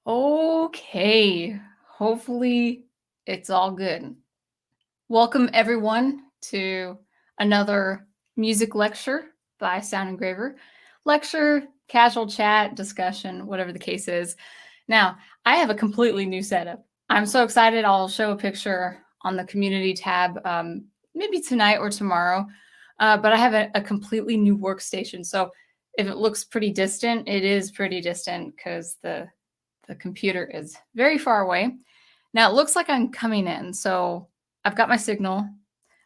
Okay, hopefully it's all good. Welcome everyone to another music lecture by Sound Engraver. Lecture, casual chat, discussion, whatever the case is. Now, I have a completely new setup. I'm so excited. I'll show a picture on the community tab maybe tonight or tomorrow. But I have a completely new workstation. So if it looks pretty distant, it is pretty distant because the computer is very far away. Now it looks like I'm coming in. So I've got my signal.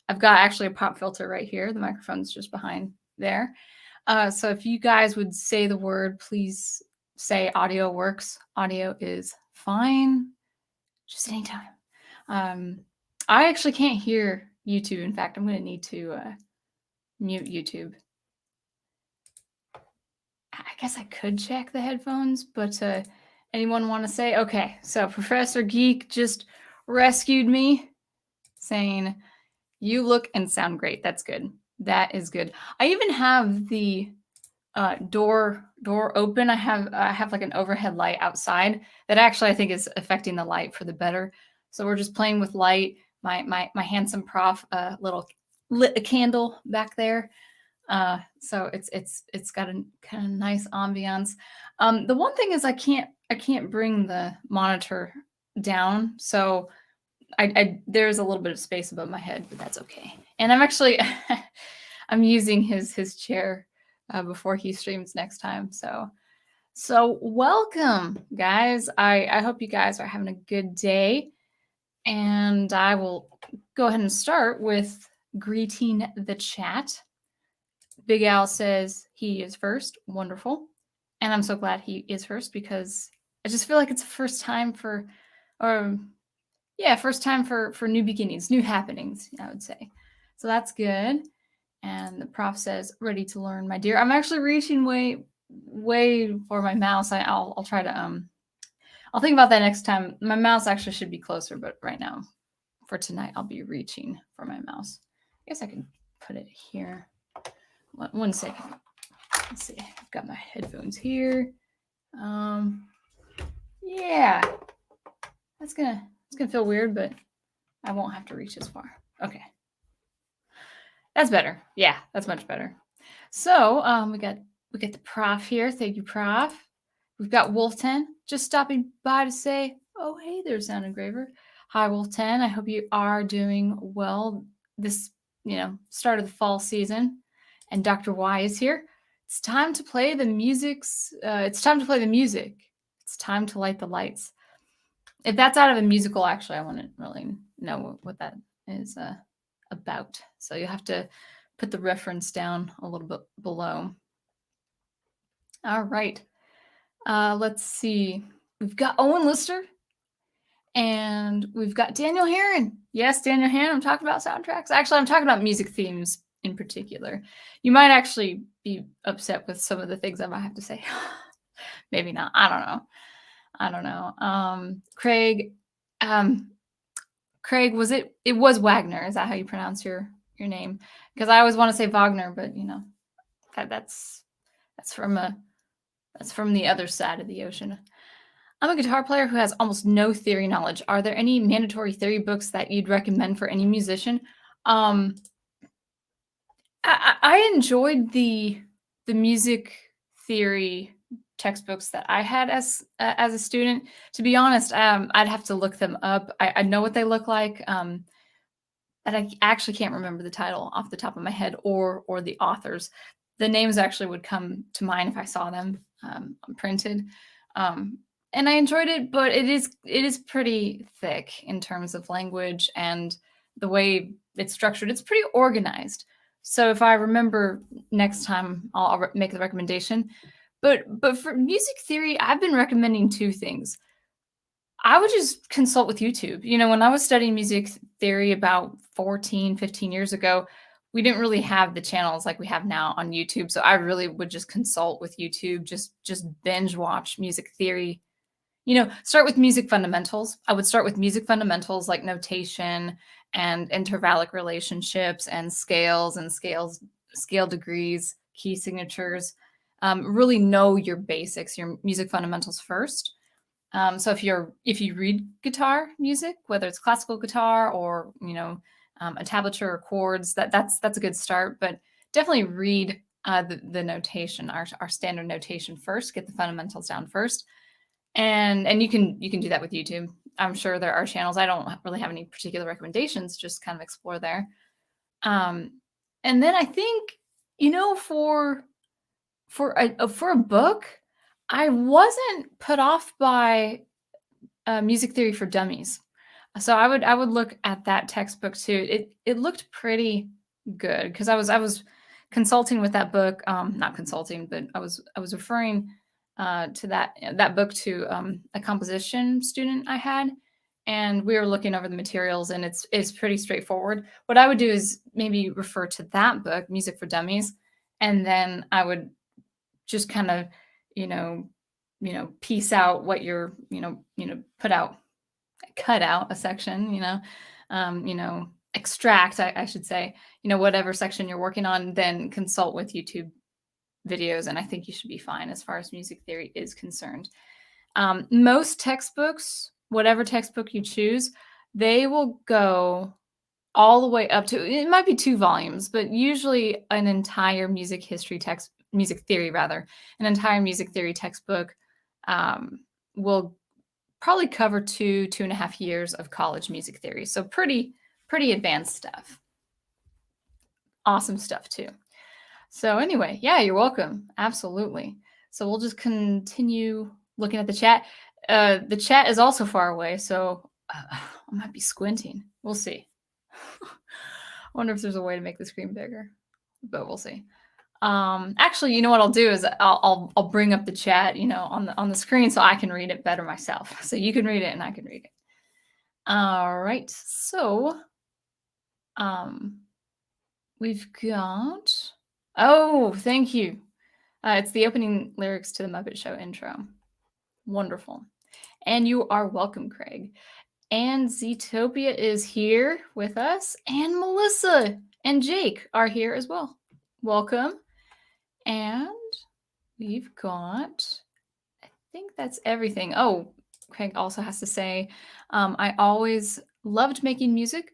I've got actually a pop filter right here. The microphone's just behind there. So if you guys would say the word, please say audio works. Audio is fine. Just anytime. I actually can't hear YouTube. In fact, I'm going to need to mute YouTube. I guess I could check the headphones, but anyone want to say? Okay, so Professor Geek just rescued me saying, you look and sound great. That's good. That is good. I even have the door open. I have like an overhead light outside that actually I think is affecting the light for the better. So we're just playing with light. My handsome prof little lit a candle back there. So it's got a kind of nice ambiance. The one thing is I can't bring the monitor down, so I there's a little bit of space above my head, but that's okay. And I'm actually I'm using his chair before he streams next time. So welcome, guys. I hope you guys are having a good day, and I will go ahead and start with greeting the chat. Big Al says he is first. Wonderful. And I'm so glad he is first because I just feel like it's a first time for new beginnings, new happenings, I would say. So that's good. And the prof says, ready to learn, my dear. I'm actually reaching way for my mouse. I'll try to I'll think about that next time. My mouse actually should be closer, but right now for tonight I'll be reaching for my mouse. I guess I can put it here. 1 second. Let's see. I've got my headphones here. Yeah. It's gonna feel weird, but I won't have to reach as far. Okay. That's better. Yeah, that's much better. So we got the prof here. Thank you, prof. We've got Wolf10 just stopping by to say, oh hey there, Sound Engraver. Hi Wolf10. I hope you are doing well this start of the fall season. And Dr. Y is here. It's time to play the music. It's time to light the lights. If that's out of a musical, actually, I wouldn't really know what that is about. So you have to put the reference down a little bit below. All right. Let's see. We've got Owen Lister. And we've got Daniel Heron. Yes, Daniel Heron. I'm talking about soundtracks. Actually, I'm talking about music themes in particular. You might actually be upset with some of the things I might have to say. Maybe not. I don't know. Craig, it was Wagner. Is that how you pronounce your name? Because I always want to say Wagner, but that's from the other side of the ocean. I'm a guitar player who has almost no theory knowledge. Are there any mandatory theory books that you'd recommend for any musician? I enjoyed the music theory textbooks that I had as a student. To be honest, I'd have to look them up. I know what they look like, but I actually can't remember the title off the top of my head or the authors. The names actually would come to mind if I saw them printed. And I enjoyed it, but it is pretty thick in terms of language and the way it's structured. It's pretty organized. So if I remember next time, I'll make the recommendation. But for music theory, I've been recommending 2 things. I would just consult with YouTube. When I was studying music theory about 14, 15 years ago, we didn't really have the channels like we have now on YouTube. So I really would just consult with YouTube, just binge watch music theory. Start with music fundamentals. I would start with music fundamentals like notation and intervallic relationships and scale degrees, key signatures. Really know your basics, your music fundamentals first. So if you read guitar music, whether it's classical guitar or a tablature or chords, that's a good start. But definitely read the notation, our standard notation first. Get the fundamentals down first, and you can do that with YouTube. I'm sure there are channels. I don't really have any particular recommendations. Just kind of explore there. And then I think for a book, I wasn't put off by Music Theory for Dummies. So I would look at that textbook too. It looked pretty good because I was consulting with that book. Not consulting, but I was referring to that book to a composition student I had, and we were looking over the materials, and it's pretty straightforward. What I would do is maybe refer to that book, Music for Dummies, and then I would just kind of you know piece out what you're cut out a section, extract, I should say, whatever section you're working on, then consult with YouTube videos. And I think you should be fine as far as music theory is concerned. Most textbooks, whatever textbook you choose, they will go all the way up to, it might be 2 volumes, but usually an entire music theory rather, an entire music theory textbook will probably cover 2.5 years of college music theory. So pretty advanced stuff. Awesome stuff too. So anyway, yeah, you're welcome. Absolutely. So we'll just continue looking at the chat. The chat is also far away, so I might be squinting. We'll see. I wonder if there's a way to make the screen bigger, but we'll see. Actually, you know what I'll do is I'll bring up the chat, on the screen so I can read it better myself. So you can read it and I can read it. All right. So, we've got. Oh, thank you. It's the opening lyrics to the Muppet Show intro. Wonderful. And you are welcome, Craig. And Zetopia is here with us, and Melissa and Jake are here as well. Welcome. And we've got, I think that's everything. Oh, Craig also has to say, I always loved making music,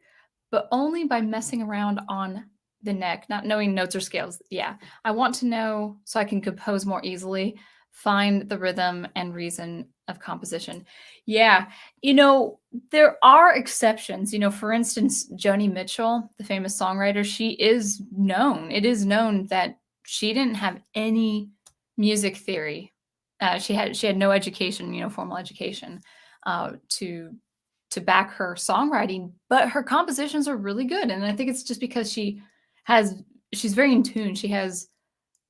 but only by messing around on the neck, not knowing notes or scales. Yeah, I want to know so I can compose more easily, find the rhythm and reason of composition. Yeah, there are exceptions. For instance, Joni Mitchell, the famous songwriter, it is known that she didn't have any music theory. She had no education, formal education, to back her songwriting, but her compositions are really good. And I think it's just because she's very in tune. She has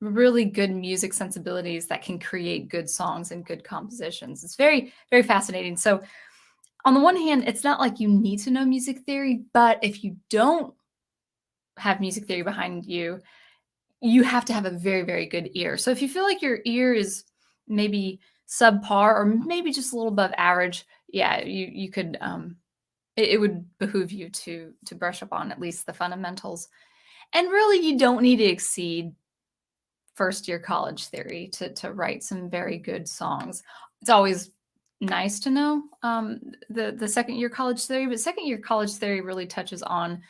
really good music sensibilities that can create good songs and good compositions. It's very, very fascinating. So on the one hand, it's not like you need to know music theory, but if you don't have music theory behind you, you have to have a very, very good ear. So if you feel like your ear is maybe subpar or maybe just a little above average, yeah, you could, it would behoove you to brush up on at least the fundamentals. And really, you don't need to exceed first-year college theory to write some very good songs. It's always nice to know the second-year college theory, but second-year college theory really touches on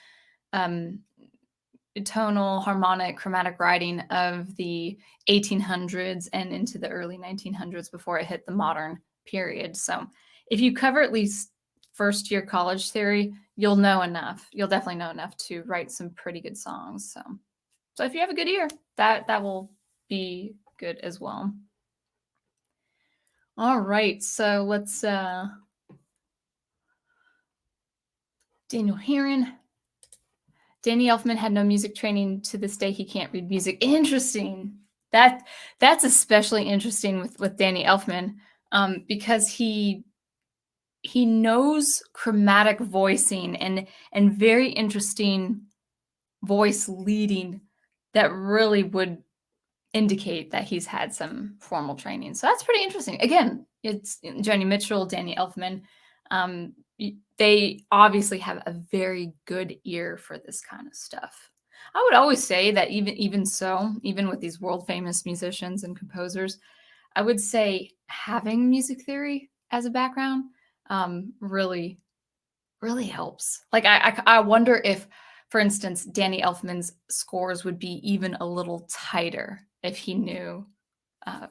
tonal, harmonic, chromatic writing of the 1800s and into the early 1900s before it hit the modern period. So if you cover at least first-year college theory, you'll know enough. You'll definitely know enough to write some pretty good songs. So if you have a good ear, that will be good as well. All right, so let's Daniel Heron. Danny Elfman had no music training. To this day, he can't read music. Interesting. That's especially interesting with Danny Elfman, because he knows chromatic voicing and very interesting voice leading that really would indicate that he's had some formal training. So that's pretty interesting. Again, it's Joni Mitchell, Danny Elfman. They obviously have a very good ear for this kind of stuff. I would always say that even with these world famous musicians and composers, I would say having music theory as a background really, really helps. Like I wonder if, for instance, Danny Elfman's scores would be even a little tighter if he knew, uh,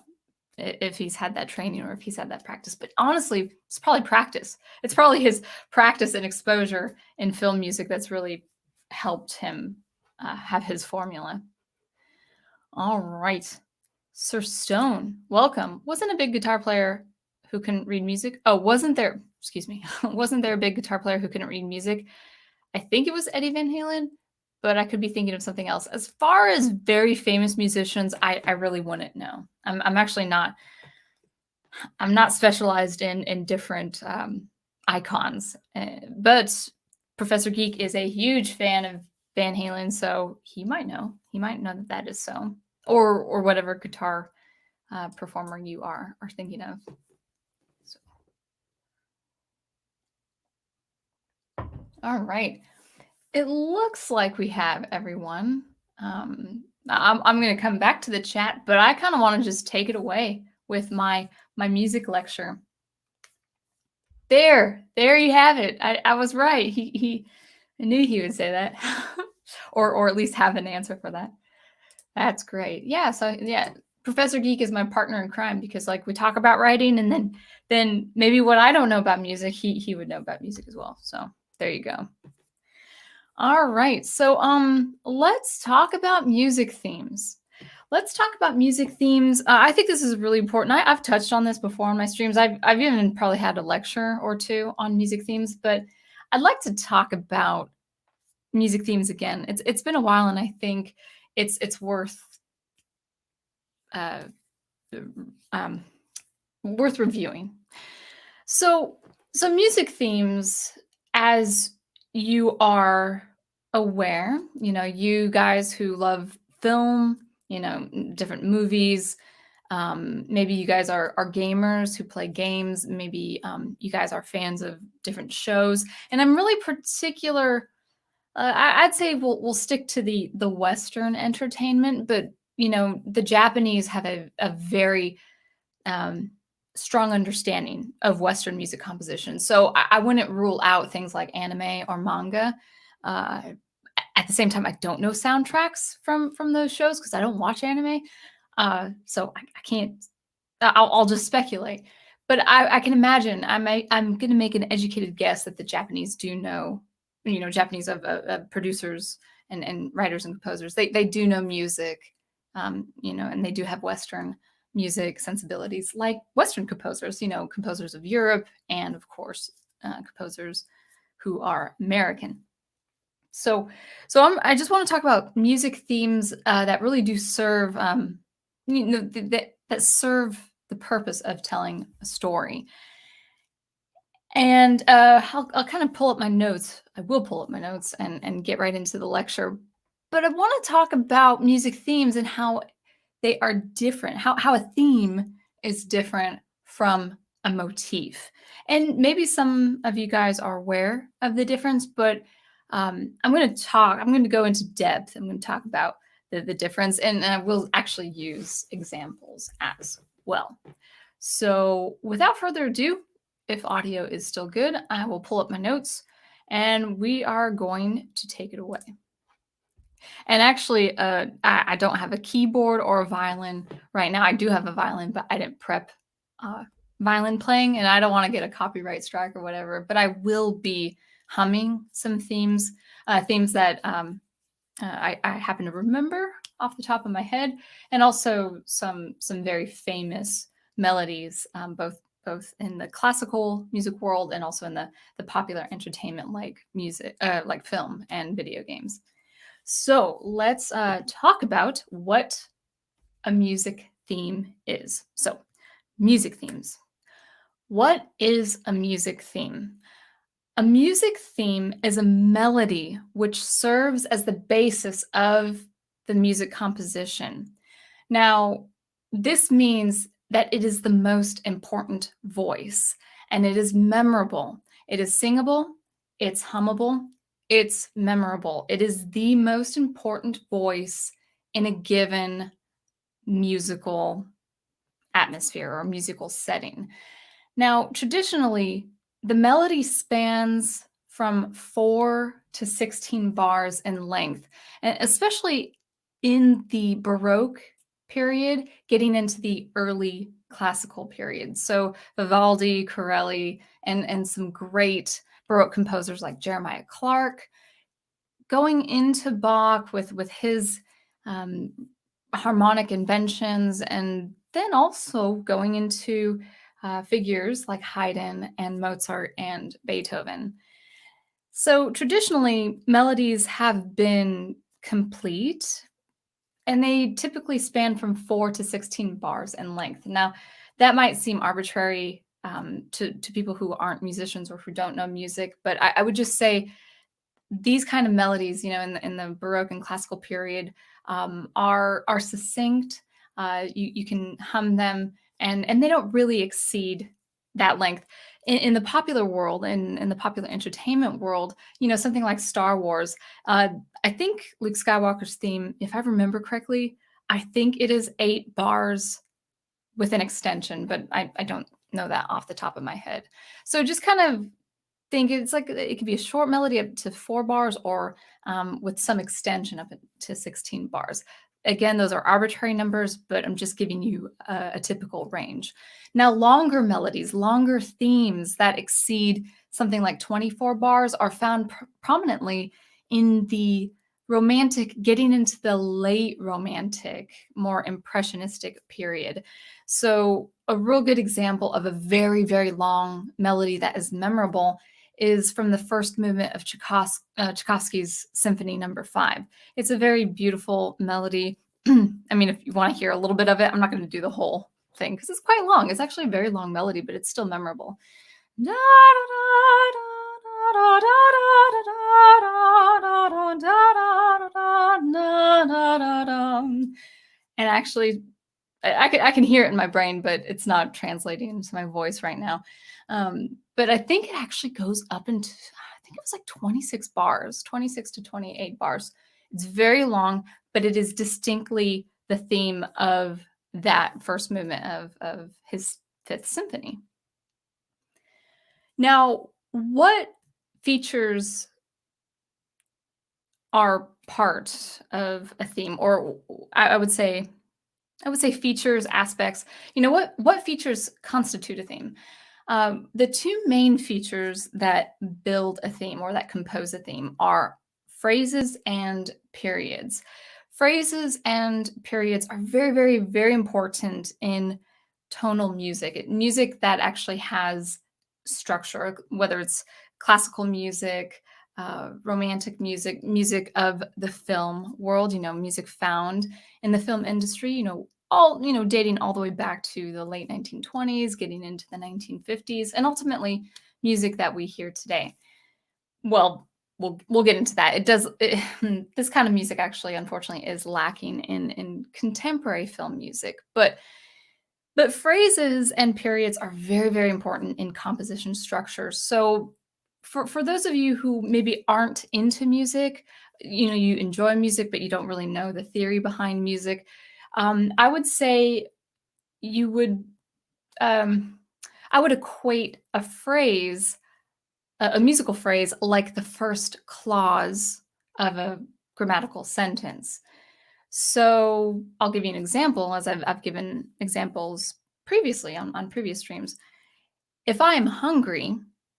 if he's had that training or if he's had that practice. But honestly, it's probably practice. It's probably his practice and exposure in film music that's really helped him have his formula. All right. Sir Stone, welcome. Wasn't a big guitar player who couldn't read music. Oh, wasn't there, excuse me, wasn't there a big guitar player who couldn't read music? I think it was Eddie Van Halen, but I could be thinking of something else. As far as very famous musicians, I really wouldn't know. I'm actually not, I'm not specialized in different icons, but Professor Geek is a huge fan of Van Halen, so he might know. He might know that that is so, or whatever guitar performer you are thinking of. So. All right, it looks like we have everyone. I'm going to come back to the chat, but I kind of want to just take it away with my music lecture. There you have it. I was right. I knew he would say that, or at least have an answer for that. That's great. Yeah. So yeah, Professor Geek is my partner in crime because like we talk about writing, and then maybe what I don't know about music, he would know about music as well. So there you go. All right. So let's talk about music themes. Let's talk about music themes. I think this is really important. I've touched on this before on my streams. I've even probably had a lecture or two on music themes, but I'd like to talk about music themes again. It's been a while, and I think it's worth worth reviewing. So music themes, as you are aware, you guys who love film, different movies, maybe you guys are gamers who play games, maybe you guys are fans of different shows, and I'm really particular. I'd say we'll stick to the Western entertainment, but the Japanese have a very strong understanding of Western music composition. So I wouldn't rule out things like anime or manga. At the same time, I don't know soundtracks from those shows because I don't watch anime. So I can't. I'll just speculate. But I can imagine. I'm going to make an educated guess that the Japanese do know. Japanese producers and writers and composers. They do know music. And they do have Western music sensibilities like Western composers, composers of Europe, and of course, composers who are American. So I just want to talk about music themes that really do serve, that serve the purpose of telling a story. And I'll kind of pull up my notes. I will pull up my notes and get right into the lecture. But I want to talk about music themes and how they are different, how a theme is different from a motif. And maybe some of you guys are aware of the difference, but I'm going to go into depth. I'm going to talk about the difference, and we'll actually use examples as well. So without further ado, if audio is still good, I will pull up my notes, and we are going to take it away. And actually, I don't have a keyboard or a violin right now. I do have a violin, but I didn't prep violin playing, and I don't want to get a copyright strike or whatever. But I will be humming some themes that I happen to remember off the top of my head, and also some very famous melodies, both in the classical music world and also in the popular entertainment like music, like film and video games. So let's talk about what a music theme is. So music themes. What is a music theme? A music theme is a melody which serves as the basis of the music composition. Now, this means that it is the most important voice, and it is memorable. It is singable, it's hummable, it's memorable. It is the most important voice in a given musical atmosphere or musical setting. Now, traditionally, the melody spans from 4 to 16 bars in length, and especially in the Baroque period, getting into the early classical period. So Vivaldi, Corelli, and some great Baroque composers like Jeremiah Clarke, going into Bach with his um, harmonic inventions, and then also going into figures like Haydn and Mozart and Beethoven. So traditionally, melodies have been complete, and they typically span from 4 to 16 bars in length. Now, that might seem arbitrary to people who aren't musicians or who don't know music, but I would just say these kind of melodies, in the Baroque and classical period, are succinct. You can hum them, and they don't really exceed that length. In the popular world, in the popular entertainment world, something like Star Wars. I think Luke Skywalker's theme, if I remember correctly, I think it is 8 bars with an extension, but I don't know that off the top of my head. So just kind of think it's like it could be a short melody up to 4 bars, or with some extension up to 16 bars. Again, those are arbitrary numbers, but I'm just giving you a typical range. Now, longer melodies, longer themes that exceed something like 24 bars are found prominently in the romantic, getting into the late romantic, more impressionistic period. So a real good example of a very, very long melody that is memorable is from the first movement of Tchaikovsky's Symphony Number 5. It's a very beautiful melody. I mean, if you want to hear a little bit of it, I'm not going to do the whole thing because it's quite long. It's actually a very long melody, but it's still memorable. And actually, I can hear it in my brain, but it's not translating into my voice right now. But I think it actually goes up into, I think it was like 26 bars, 26 to 28 bars. It's very long, but it is distinctly the theme of that first movement of his Fifth Symphony. Now, what features are part of a theme, or I would say features, aspects. What features constitute a theme? The two main features that build a theme or that compose a theme are phrases and periods. Phrases and periods are very, very, very important in tonal music, music that actually has structure, whether it's classical music, romantic music, music of the film world, music found in the film industry, all, dating all the way back to the late 1920s, getting into the 1950s, and ultimately music that we hear today. Well, we'll get into that. This kind of music actually, unfortunately, is lacking in contemporary film music, but phrases and periods are very, very important in composition structure. So for those of you who maybe aren't into music, you enjoy music, but you don't really know the theory behind music, I would say you would, I would equate a phrase, a musical phrase, like the first clause of a grammatical sentence. So I'll give you an example, as I've given examples previously on previous streams. If I am hungry,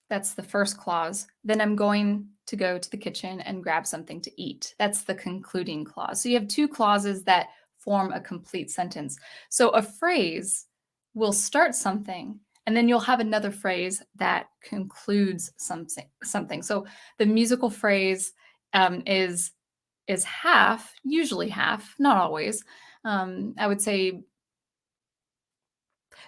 that's the first clause, then I'm going to go to the kitchen and grab something to eat. That's the concluding clause. So you have two clauses that form a complete sentence. So a phrase will start something, and then you'll have another phrase that concludes something. So the musical phrase is half, usually half, not always. I would say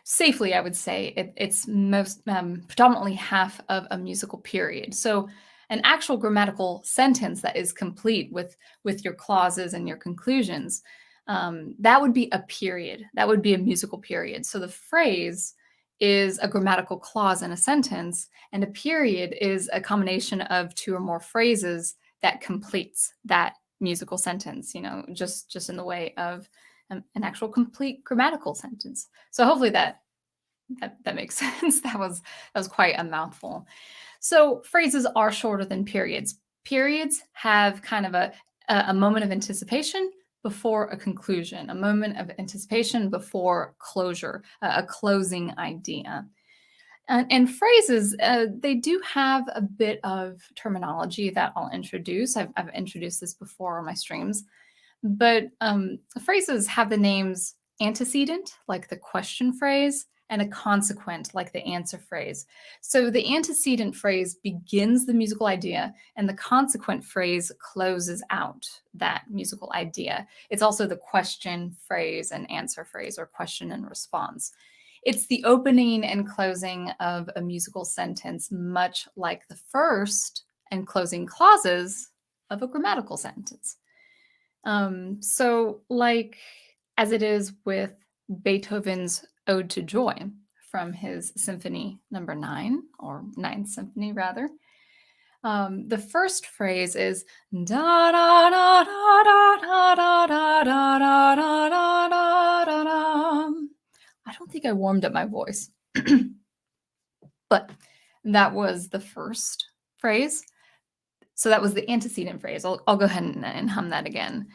safely, I would say it's most predominantly half of a musical period. So an actual grammatical sentence that is complete with your clauses and your conclusions, that would be a period. That would be a musical period. So the phrase is a grammatical clause in a sentence, and a period is a combination of two or more phrases that completes that musical sentence, just in the way of an actual complete grammatical sentence. So hopefully that that makes sense. That was quite a mouthful. So phrases are shorter than periods. Periods have kind of a moment of anticipation before a conclusion, a moment of anticipation before closure, a closing idea. And phrases, they do have a bit of terminology that I'll introduce. I've introduced this before on my streams, but phrases have the names antecedent, like the question phrase, and a consequent, like the answer phrase. So the antecedent phrase begins the musical idea, and the consequent phrase closes out that musical idea. It's also the question phrase and answer phrase, or question and response. It's the opening and closing of a musical sentence, much like the first and closing clauses of a grammatical sentence. So, like as it is with Beethoven's Ode to Joy from his Symphony Number 9, or Ninth Symphony rather. The first phrase is da da da da da da da da da da da da da. I don't think I warmed up my voice, but that was the first phrase. So that was the antecedent phrase. I'll go ahead and hum that again.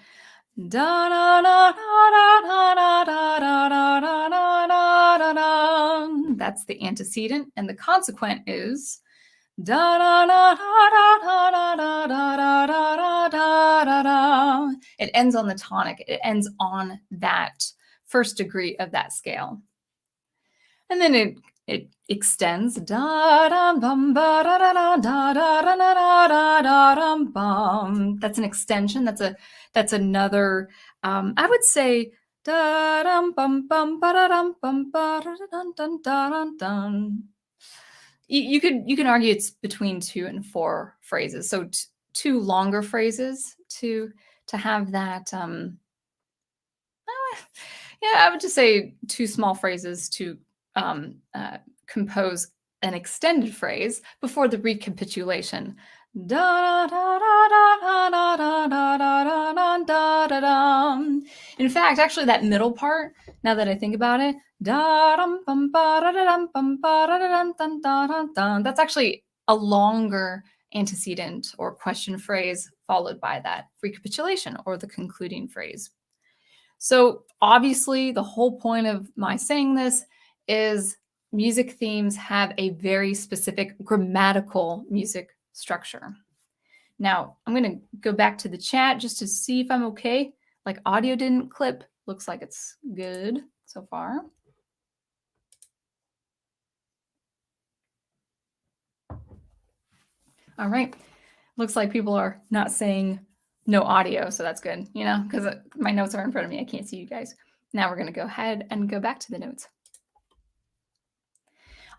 Da da da da da da da da da da da da da. That's the antecedent, and the consequent is da da da da da da da da da da da da. It ends on the tonic. It ends on that first degree of that scale, and then it extends da da bum ba da da da da da da da da da bum. That's an extension. That's another. I would say da dum bum bum ba da dum bum ba da dun dun dun dun. You can argue it's between 2 and 4 phrases. So 2 longer phrases to have that. Yeah, I would just say 2 small phrases to compose an extended phrase before the recapitulation. Da da da da da da da da da da da da. In fact, actually, that middle part, now that I think about it, da dum bum ba da dum bum ba da dum dun da dun dun. That's actually a longer antecedent or question phrase followed by that recapitulation or the concluding phrase. So obviously, the whole point of my saying this is music themes have a very specific grammatical music structure. Now, I'm going to go back to the chat just to see if I'm okay. Like audio didn't clip. Looks like it's good so far. All right. Looks like people are not saying no audio, so that's good, you know, because my notes are in front of me. I can't see you guys. Now we're going to go ahead and go back to the notes.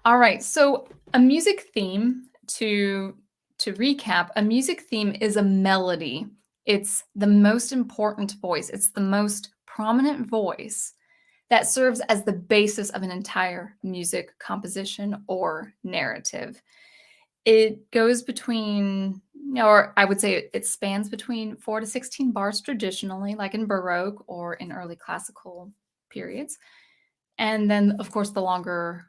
All right, so a music theme, to recap, a music theme is a melody. It's the most important voice. It's the most prominent voice that serves as the basis of an entire music composition or narrative. It goes between, or I would say it spans between 4 to 16 bars traditionally, like in Baroque or in early classical periods. And then, of course, the longer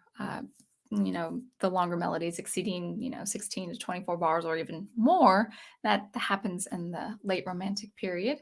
melodies exceeding, 16 to 24 bars or even more, that happens in the late Romantic period.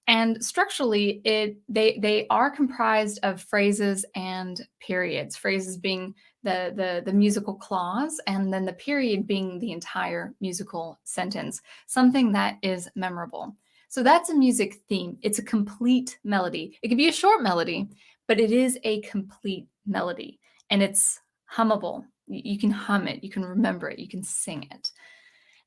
And structurally, they are comprised of phrases and periods. Phrases being the musical clause, and then the period being the entire musical sentence, something that is memorable. So that's a music theme. It's a complete melody. It can be a short melody, but it is a complete melody, and it's hummable. You can hum it, you can remember it, you can sing it.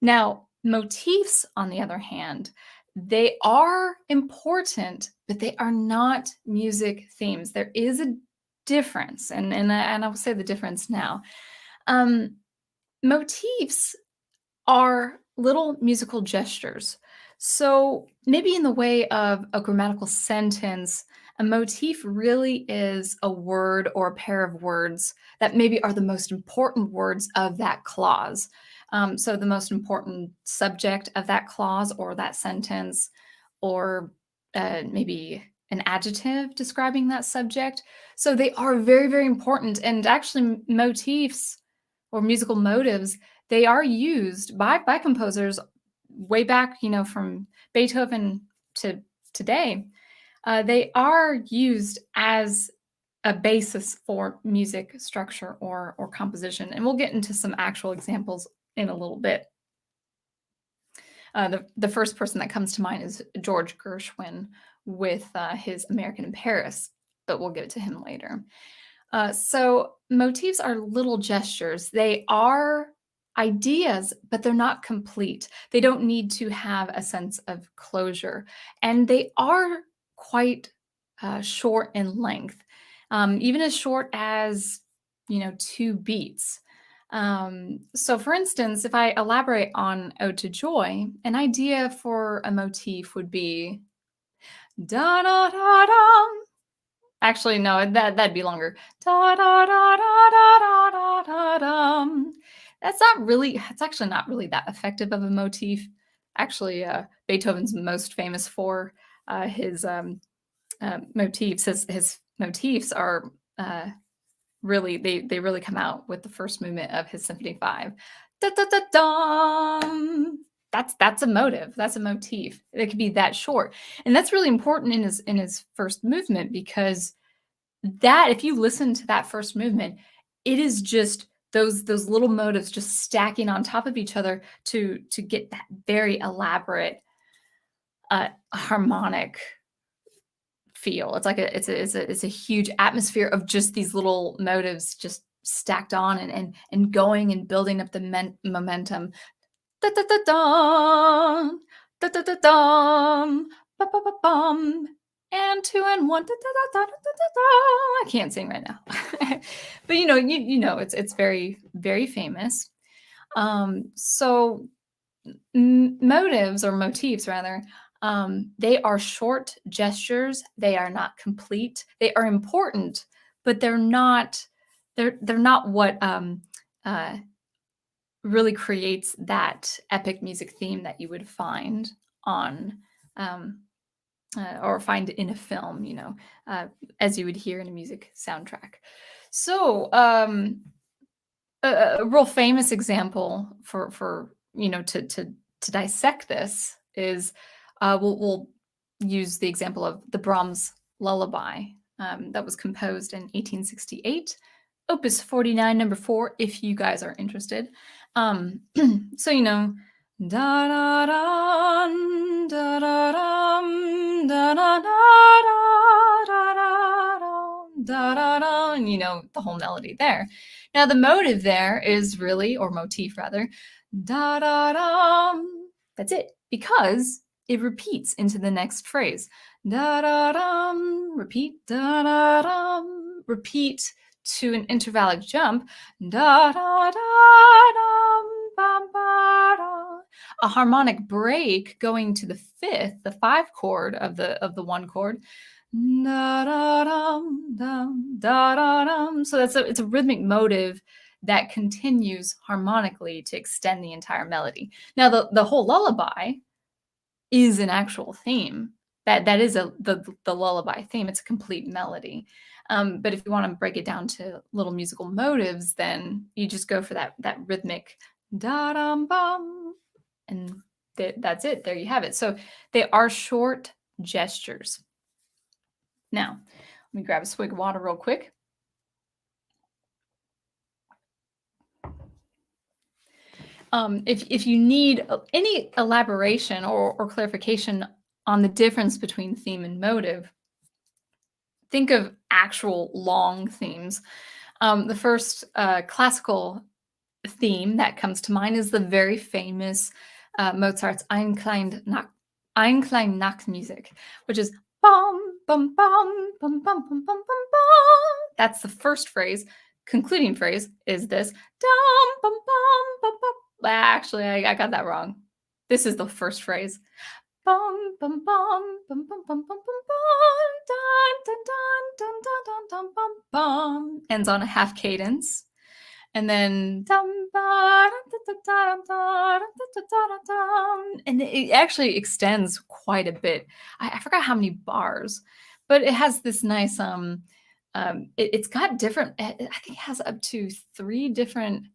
Now, motifs, on the other hand, they are important, but they are not music themes. There is a difference, and I will say the difference now. Motifs are little musical gestures. So maybe in the way of a grammatical sentence, a motif really is a word or a pair of words that maybe are the most important words of that clause. So the most important subject of that clause or that sentence, or maybe an adjective describing that subject. So they are very, very important. And actually, motifs or musical motives, they are used by composers way back, from Beethoven to today. They are used as a basis for music structure or composition. And we'll get into some actual examples in a little bit. The first person that comes to mind is George Gershwin with his American in Paris, but we'll get to him later. So motifs are little gestures. They are ideas, but they're not complete. They don't need to have a sense of closure. And they are quite short in length, even as short as, 2 beats. So for instance, if I elaborate on Ode to Joy, an idea for a motif would be da da da da. Actually, no, that'd be longer. Da da da da da da da da dum. It's actually not really that effective of a motif. Actually, Beethoven's most famous for his motifs. His motifs are really they really come out with the first movement of his Symphony 5. Da, da, da, dum. That's a motive. That's a motif. It could be that short. And that's really important in his first movement, because that, if you listen to that first movement, it is just those little motives just stacking on top of each other to get that very elaborate harmonic feel. It's like it's a huge atmosphere of just these little motives just stacked on and going and building up the momentum. Da da da dum, da da da dum, ba ba ba bum, and 2 and 1. Da, da, da, da, da, da, da. I can't sing right now, but you know it's very, very famous. So motives, or motifs rather, they are short gestures. They are not complete. They are important, but they're not what really creates that epic music theme that you would find on or find in a film, as you would hear in a music soundtrack. So a real famous example for to dissect this is we'll use the example of the Brahms Lullaby that was composed in 1868, Opus 49, number 4, if you guys are interested. So da da da da da da da da da da, and the whole melody there. Now the motive there is really, or motif rather, da da da. That's it, because it repeats into the next phrase. Da da dum, repeat, da da dum, repeat to an intervallic jump. Da da da dum, bum ba da. A harmonic break going to the 5th, the 5 chord of the 1 chord. Da da dum dum da da dum. So it's a rhythmic motive that continues harmonically to extend the entire melody. Now the whole lullaby is an actual theme. That is the lullaby theme. It's a complete melody. But if you want to break it down to little musical motives, then you just go for that rhythmic da dum bum, and that's it. There you have it. So they are short gestures. Now, let me grab a swig of water real quick. If you need any elaboration or clarification on the difference between theme and motive, think of actual long themes. The first classical theme that comes to mind is the very famous Mozart's Einkleinnachtmusik, which is bum bum bum bum bum bum bum bum bum. That's the first phrase. Concluding phrase is this dum bum bum bum bum. Actually, I got that wrong. This is the first phrase. Bum bum bum bum bum bum bum bum bum, dun dun dun dun dun dun dun bum bum. Ends on a half cadence. And then dum ba da da da da da da da, and it actually extends quite a bit. I forgot how many bars, but it has this nice it's got different, I think it has up to 3 different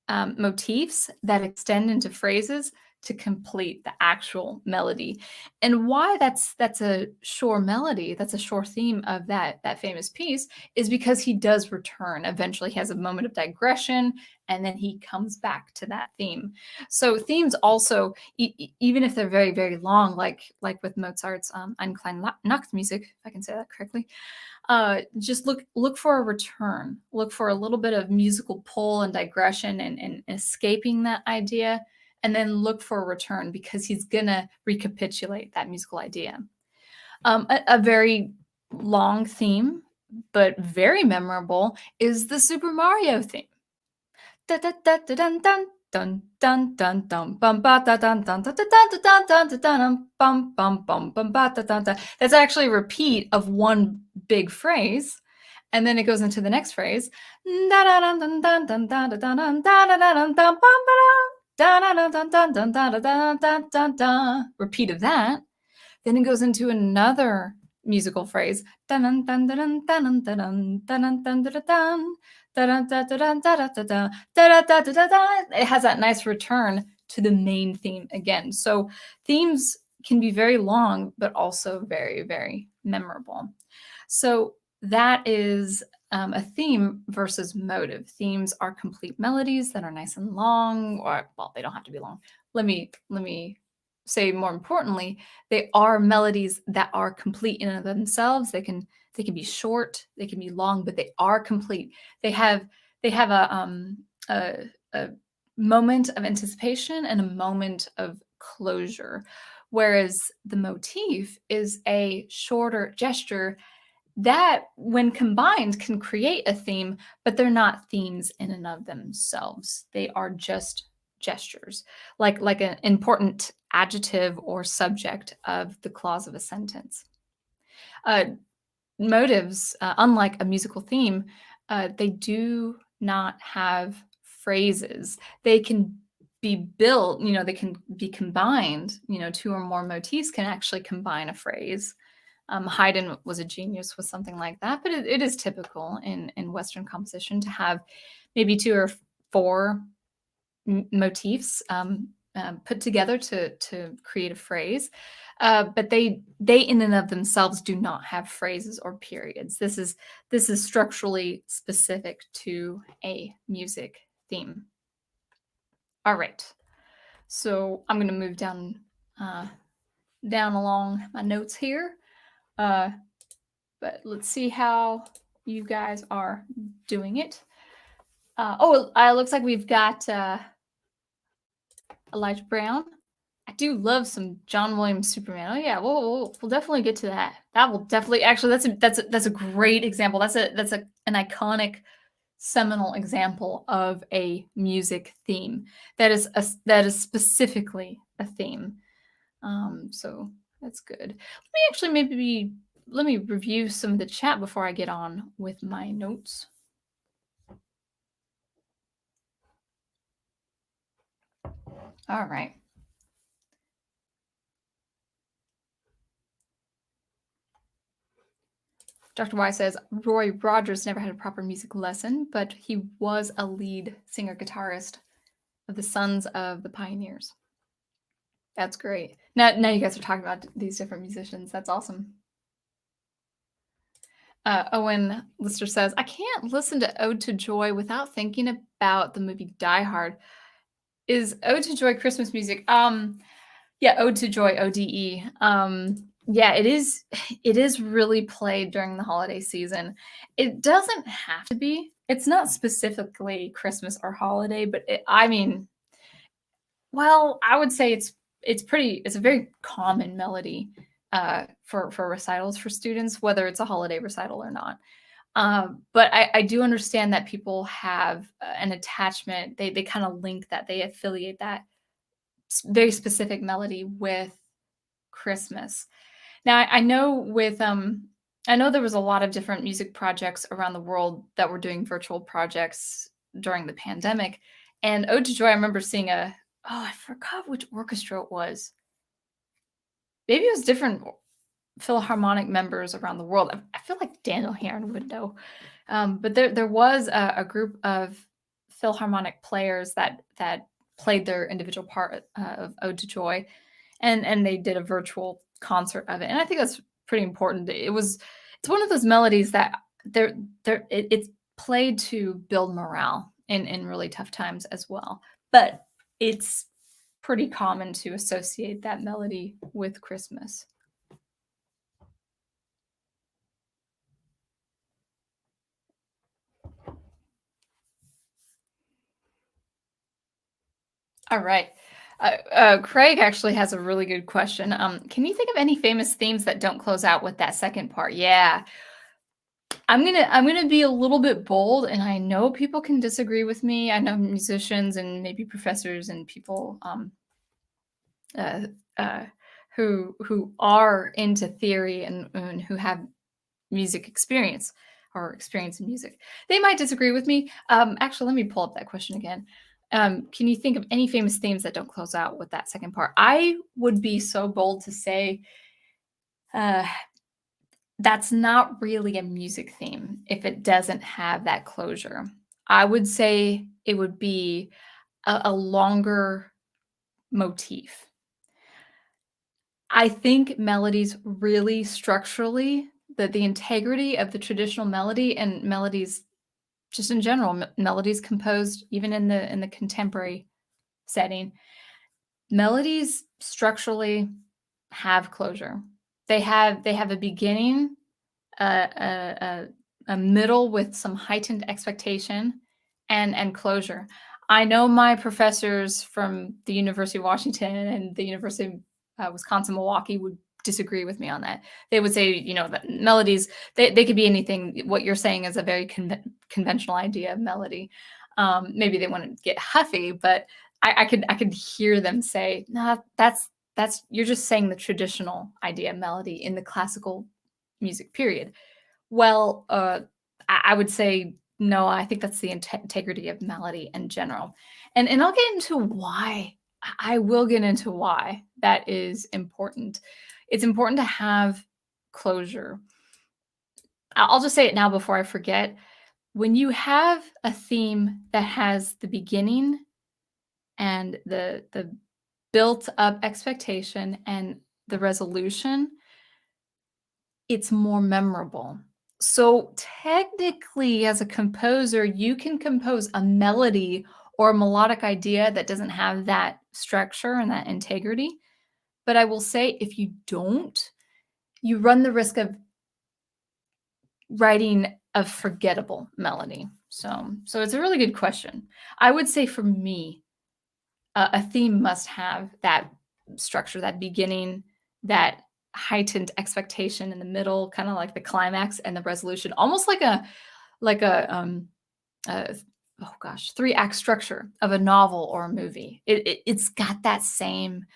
motifs that extend into phrases to complete the actual melody. And why that's a sure melody, that's a sure theme of that famous piece, is because he does return. Eventually, he has a moment of digression, and then he comes back to that theme. So themes also, even if they're very very long, like with Mozart's Ein Nachtmusik, if I can say that correctly, just look for a return, look for a little bit of musical pull and digression and escaping that idea, and then look for a return because he's gonna recapitulate that musical idea. A very long theme, but very memorable, is the Super Mario theme. Da da da da dun dun dun dun dun dun bum ba da dun dun dun dun dun dun dun dun dun bum bum bum bum ba da dun dun. That's actually a repeat of one big phrase, and then it goes into the next phrase. Da da dun dun dun dun dun dun dun da da da dun dun bum ba da da da dun dun dun dun dun dun dun dun. Repeat of that. Then it goes into another musical phrase. Dun dun dun dun dun dun dun dun dun dun dun. It has that nice return to the main theme again. So themes can be very long, but also very, very memorable. So that is a theme versus motive. Themes are complete melodies that are nice and long, or well, they don't have to be long. Let me say more importantly, they are melodies that are complete in and of themselves. They can be short, they can be long, but they are complete. They have a moment of anticipation and a moment of closure, whereas the motif is a shorter gesture that, when combined, can create a theme, but they're not themes in and of themselves. They are just gestures, like an important adjective or subject of the clause of a sentence. Motives, unlike a musical theme, they do not have phrases. They can be built, they can be combined, 2 or more motifs can actually combine a phrase. Haydn was a genius with something like that, but it is typical in Western composition to have maybe 2 or 4 motifs put together to create a phrase. But they in and of themselves do not have phrases or periods. This is structurally specific to a music theme. All right, so I'm going to move down along my notes here, but let's see how you guys are doing it. It looks like we've got Elijah Brown. I do love some John Williams Superman. Oh yeah, we'll definitely get to that. That will definitely, actually, that's a great example. That's an iconic, seminal example of a music theme that is specifically a theme. So that's good. Let me review some of the chat before I get on with my notes. All right. Dr. Y says, Roy Rogers never had a proper music lesson, but he was a lead singer-guitarist of the Sons of the Pioneers. That's great. Now you guys are talking about these different musicians. That's awesome. Owen Lister says, I can't listen to Ode to Joy without thinking about the movie Die Hard. Is Ode to Joy Christmas music? Yeah, Ode to Joy, ODE. Yeah, it is really played during the holiday season. It doesn't have to be. It's not specifically Christmas or holiday, but I would say it's a very common melody for recitals for students, whether it's a holiday recital or not. But I do understand that people have an attachment. They kind of link that, they affiliate that very specific melody with Christmas. Now, I know there was a lot of different music projects around the world that were doing virtual projects during the pandemic. And Ode to Joy, I remember seeing I forgot which orchestra it was. Maybe it was different. Philharmonic members around the world. I feel like Daniel Heron would know. But there was a group of Philharmonic players that played their individual part of Ode to Joy, and they did a virtual concert of it. And I think that's pretty important. It's one of those melodies that it's played to build morale in really tough times as well. But it's pretty common to associate that melody with Christmas. All right. Craig actually has a really good question. Can you think of any famous themes that don't close out with that second part? Yeah, I'm gonna be a little bit bold, and I know people can disagree with me. I know musicians and maybe professors and people uh, uh, who are into theory and who have music experience or experience in music. They might disagree with me. Actually, let me pull up that question again. Can you think of any famous themes that don't close out with that second part? I would be so bold to say uh, that's not really a music theme if it doesn't have that closure. I would say it would be a longer motif. I think melodies really structurally, the integrity of the traditional melody and melodies just in general, melodies composed even in the contemporary setting, melodies structurally have closure. They have a beginning, a middle with some heightened expectation, and closure. I know my professors from the University of Washington and the University of Wisconsin Milwaukee would disagree with me on that. They would say, that melodies they could be anything. What you're saying is a very conventional idea of melody. Maybe they want to get huffy, but I could hear them say, "No, that's you're just saying the traditional idea of melody in the classical music period." Well, I would say no. I think that's the integrity of melody in general, and I'll get into why. I will get into why that is important. It's important to have closure. I'll just say it now before I forget. When you have a theme that has the beginning and the built up expectation and the resolution, it's more memorable. So technically, as a composer, you can compose a melody or a melodic idea that doesn't have that structure and that integrity. But I will say, if you don't, you run the risk of writing a forgettable melody. So it's a really good question. I would say for me, a theme must have that structure, that beginning, that heightened expectation in the middle, kind of like the climax and the resolution, almost like a oh gosh, 3-act structure of a novel or a movie. It's got that same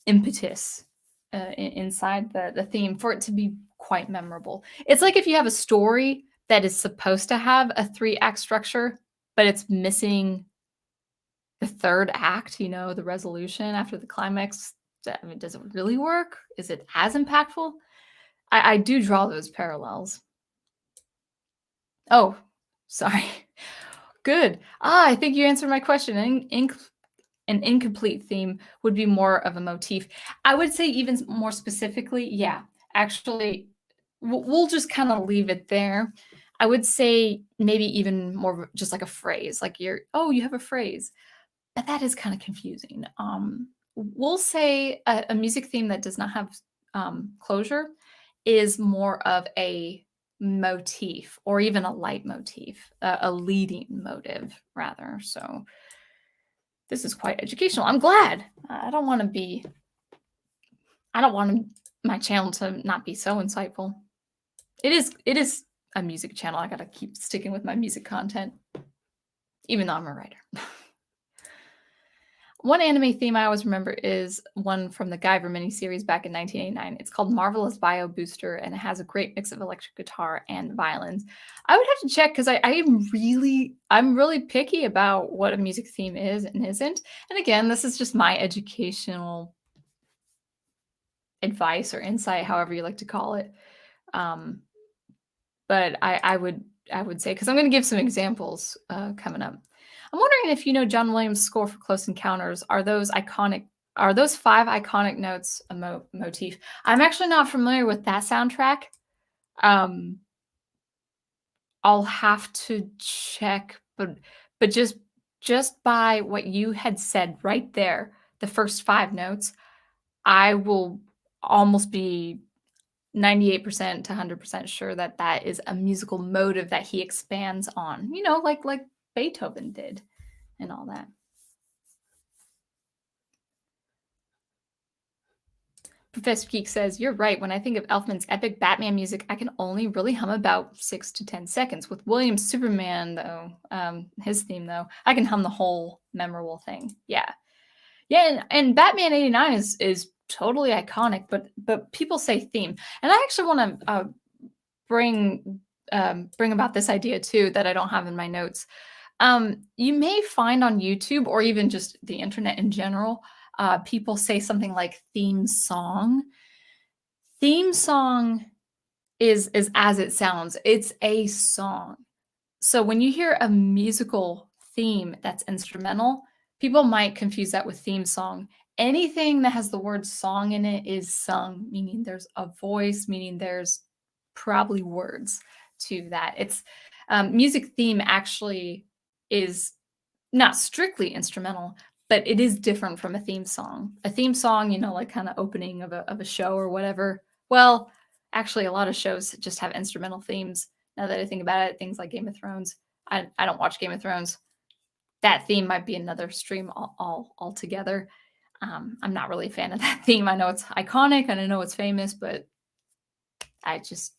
impetus inside the theme for it to be quite memorable. It's like if you have a story that is supposed to have a 3-act structure, but it's missing the third act, the resolution after the climax. I mean, does it really work? Is it as impactful? I do draw those parallels. Oh, sorry. Good. I think you answered my question. An incomplete theme would be more of a motif. I would say even more specifically, yeah, actually, we'll just kind of leave it there. I would say maybe even more just like a phrase, like you have a phrase, but that is kind of confusing. We'll say a music theme that does not have closure is more of a motif or even a leitmotif, a leading motive rather. So this is quite educational. I'm glad. I don't want my channel to not be so insightful. It is a music channel. I got to keep sticking with my music content, even though I'm a writer. One anime theme I always remember is one from the Guyver miniseries back in 1989. It's called Marvelous Bio Booster, and it has a great mix of electric guitar and violins. I would have to check because I'm really picky about what a music theme is and isn't. And again, this is just my educational advice or insight, however you like to call it. But I would say, because I'm going to give some examples coming up. I'm wondering if you know John Williams' score for Close Encounters. Are those iconic? Are those 5 iconic notes a motif? I'm actually not familiar with that soundtrack. I'll have to check, but just by what you had said right there, the first 5 notes, I will almost be 98% to 100% sure that that is a musical motive that he expands on, like Beethoven did and all that. Professor Geek says, you're right. When I think of Elfman's epic Batman music, I can only really hum about 6 to 10 seconds. With Williams' Superman, though, his theme, though, I can hum the whole memorable thing. Yeah. Yeah, and Batman 89 is totally iconic, but people say theme. And I actually want to bring about this idea, too, that I don't have in my notes. You may find on YouTube, or even just the internet in general, people say something like theme song. Theme song is as it sounds. It's a song. So when you hear a musical theme that's instrumental, people might confuse that with theme song. Anything that has the word song in it is sung, meaning there's a voice, meaning there's probably words to that. It's music theme actually is not strictly instrumental, but it is different from a theme song. A theme song, like kind of opening of a show or whatever. Well, actually, a lot of shows just have instrumental themes. Now that I think about it, things like Game of Thrones. I don't watch Game of Thrones. That theme might be another stream altogether. I'm not really a fan of that theme. I know it's iconic and I know it's famous, but I just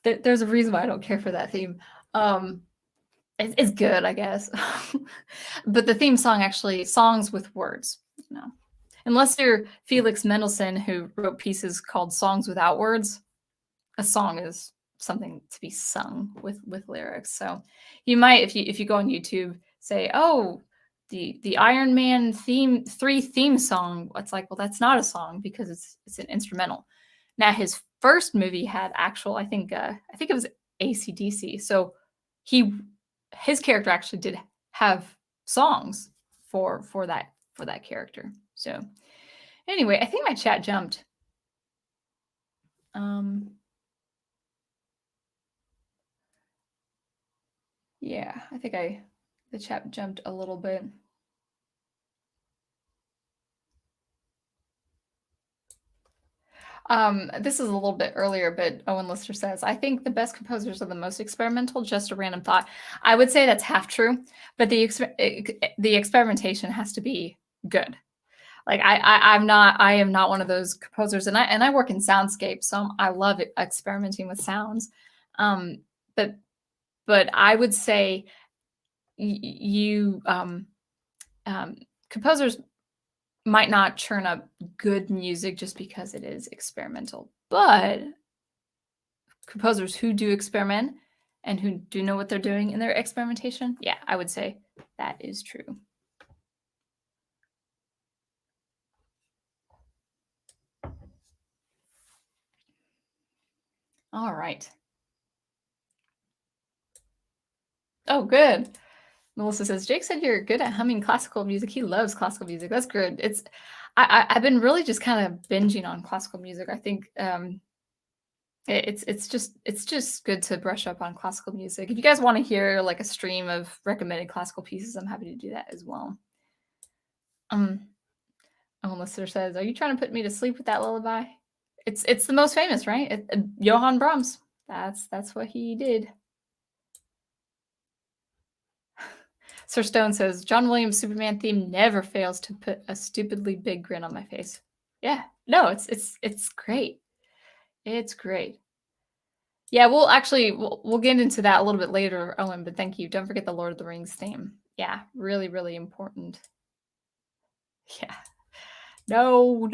there's a reason why I don't care for that theme. It's good, I guess. But the theme song actually, songs with words, Unless you're Felix Mendelssohn, who wrote pieces called Songs Without Words, a song is something to be sung with lyrics. So you might, if you go on YouTube, say, oh, the Iron Man 3 theme song. It's like, well, that's not a song because it's an instrumental. Now his first movie had actual, I think it was AC/DC. So his character actually did have songs for that character. So anyway, I think my chat jumped. Yeah, I think the chat jumped a little bit. This is a little bit earlier, but Owen Lister says, I think the best composers are the most experimental. Just a random thought. I would say that's half true, but the experimentation has to be good. Like I am not one of those composers, and I work in soundscape, so I love experimenting with sounds. But I would say composers might not churn up good music just because it is experimental, but composers who do experiment and who do know what they're doing in their experimentation, yeah, I would say that is true. All right. Oh, good. Melissa says, Jake said you're good at humming classical music. He loves classical music. That's good. I've been really just kind of binging on classical music. I think it's just good to brush up on classical music. If you guys want to hear like a stream of recommended classical pieces, I'm happy to do that as well. Listener says, are you trying to put me to sleep with that lullaby? It's the most famous, right? Johann Brahms. That's what he did. Sir Stone says, John Williams' Superman theme never fails to put a stupidly big grin on my face. Yeah, no, it's great. It's great. Yeah, we'll get into that a little bit later, Owen, but thank you. Don't forget the Lord of the Rings theme. Yeah, really, really important. Yeah. No.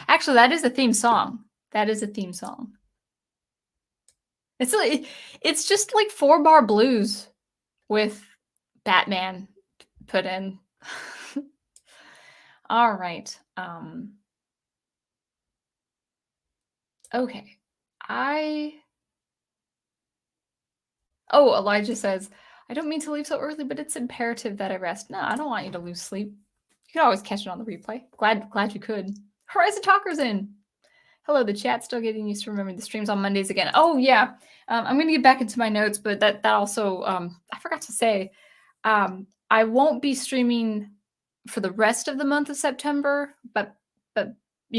Actually, that is a theme song. That is a theme song. It's just like 4-bar blues with Batman put in. All right. Okay. I Oh, Elijah says, "I don't mean to leave so early, but it's imperative that I rest." No, I don't want you to lose sleep. You can always catch it on the replay. Glad you could. Horizon Talker's in. Hello, the chat's still getting used to remembering the streams on Mondays again. Oh yeah, I'm gonna get back into my notes, but that also I forgot to say, I won't be streaming for the rest of the month of September, but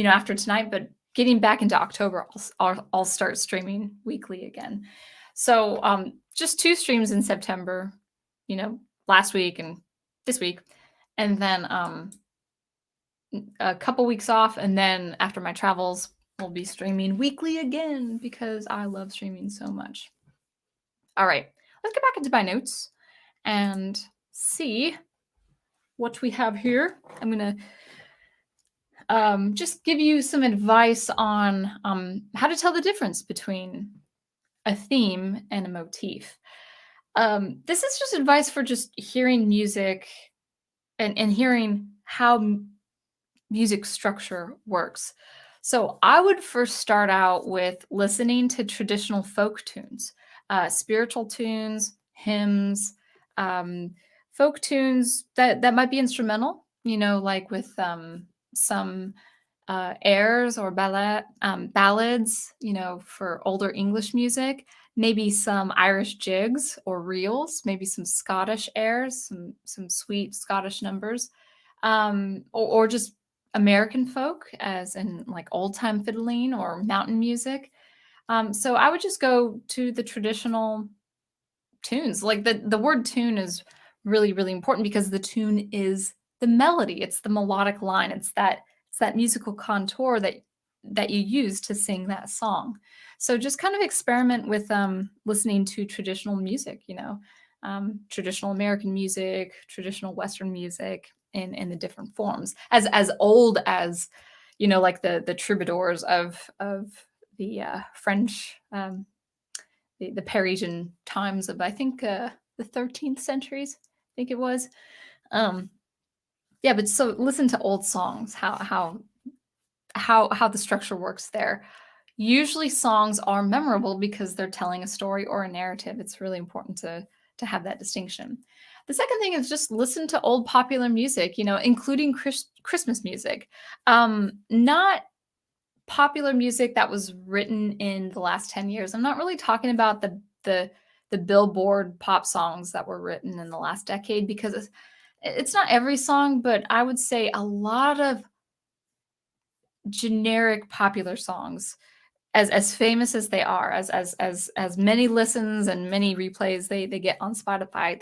after tonight. But getting back into October, I'll start streaming weekly again. So just 2 streams in September, last week and this week, and then a couple weeks off, and then after my travels, we'll be streaming weekly again because I love streaming so much. All right, let's get back into my notes and see what we have here. I'm gonna just give you some advice on how to tell the difference between a theme and a motif. This is just advice for just hearing music and hearing how music structure works. So I would first start out with listening to traditional folk tunes, spiritual tunes, hymns, folk tunes that might be instrumental, like with some airs or ballads, for older English music, maybe some Irish jigs or reels, maybe some Scottish airs, some sweet Scottish numbers, or just American folk, as in like old time fiddling or mountain music. So I would just go to the traditional tunes. Like the word tune is really, really important because the tune is the melody. It's the melodic line. It's that musical contour that you use to sing that song. So just kind of experiment with listening to traditional music, traditional American music, traditional Western music in the different forms, as old as, like the troubadours of the French, the Parisian times of, I think, the 13th centuries, I think it was. Yeah, but so listen to old songs, how the structure works there. Usually songs are memorable because they're telling a story or a narrative. It's really important to have that distinction. The second thing is just listen to old popular music, including Christmas music. Not popular music that was written in the last 10 years. I'm not really talking about the Billboard pop songs that were written in the last decade, because it's not every song, but I would say a lot of generic popular songs, as famous as they are, as many listens and many replays they get on Spotify,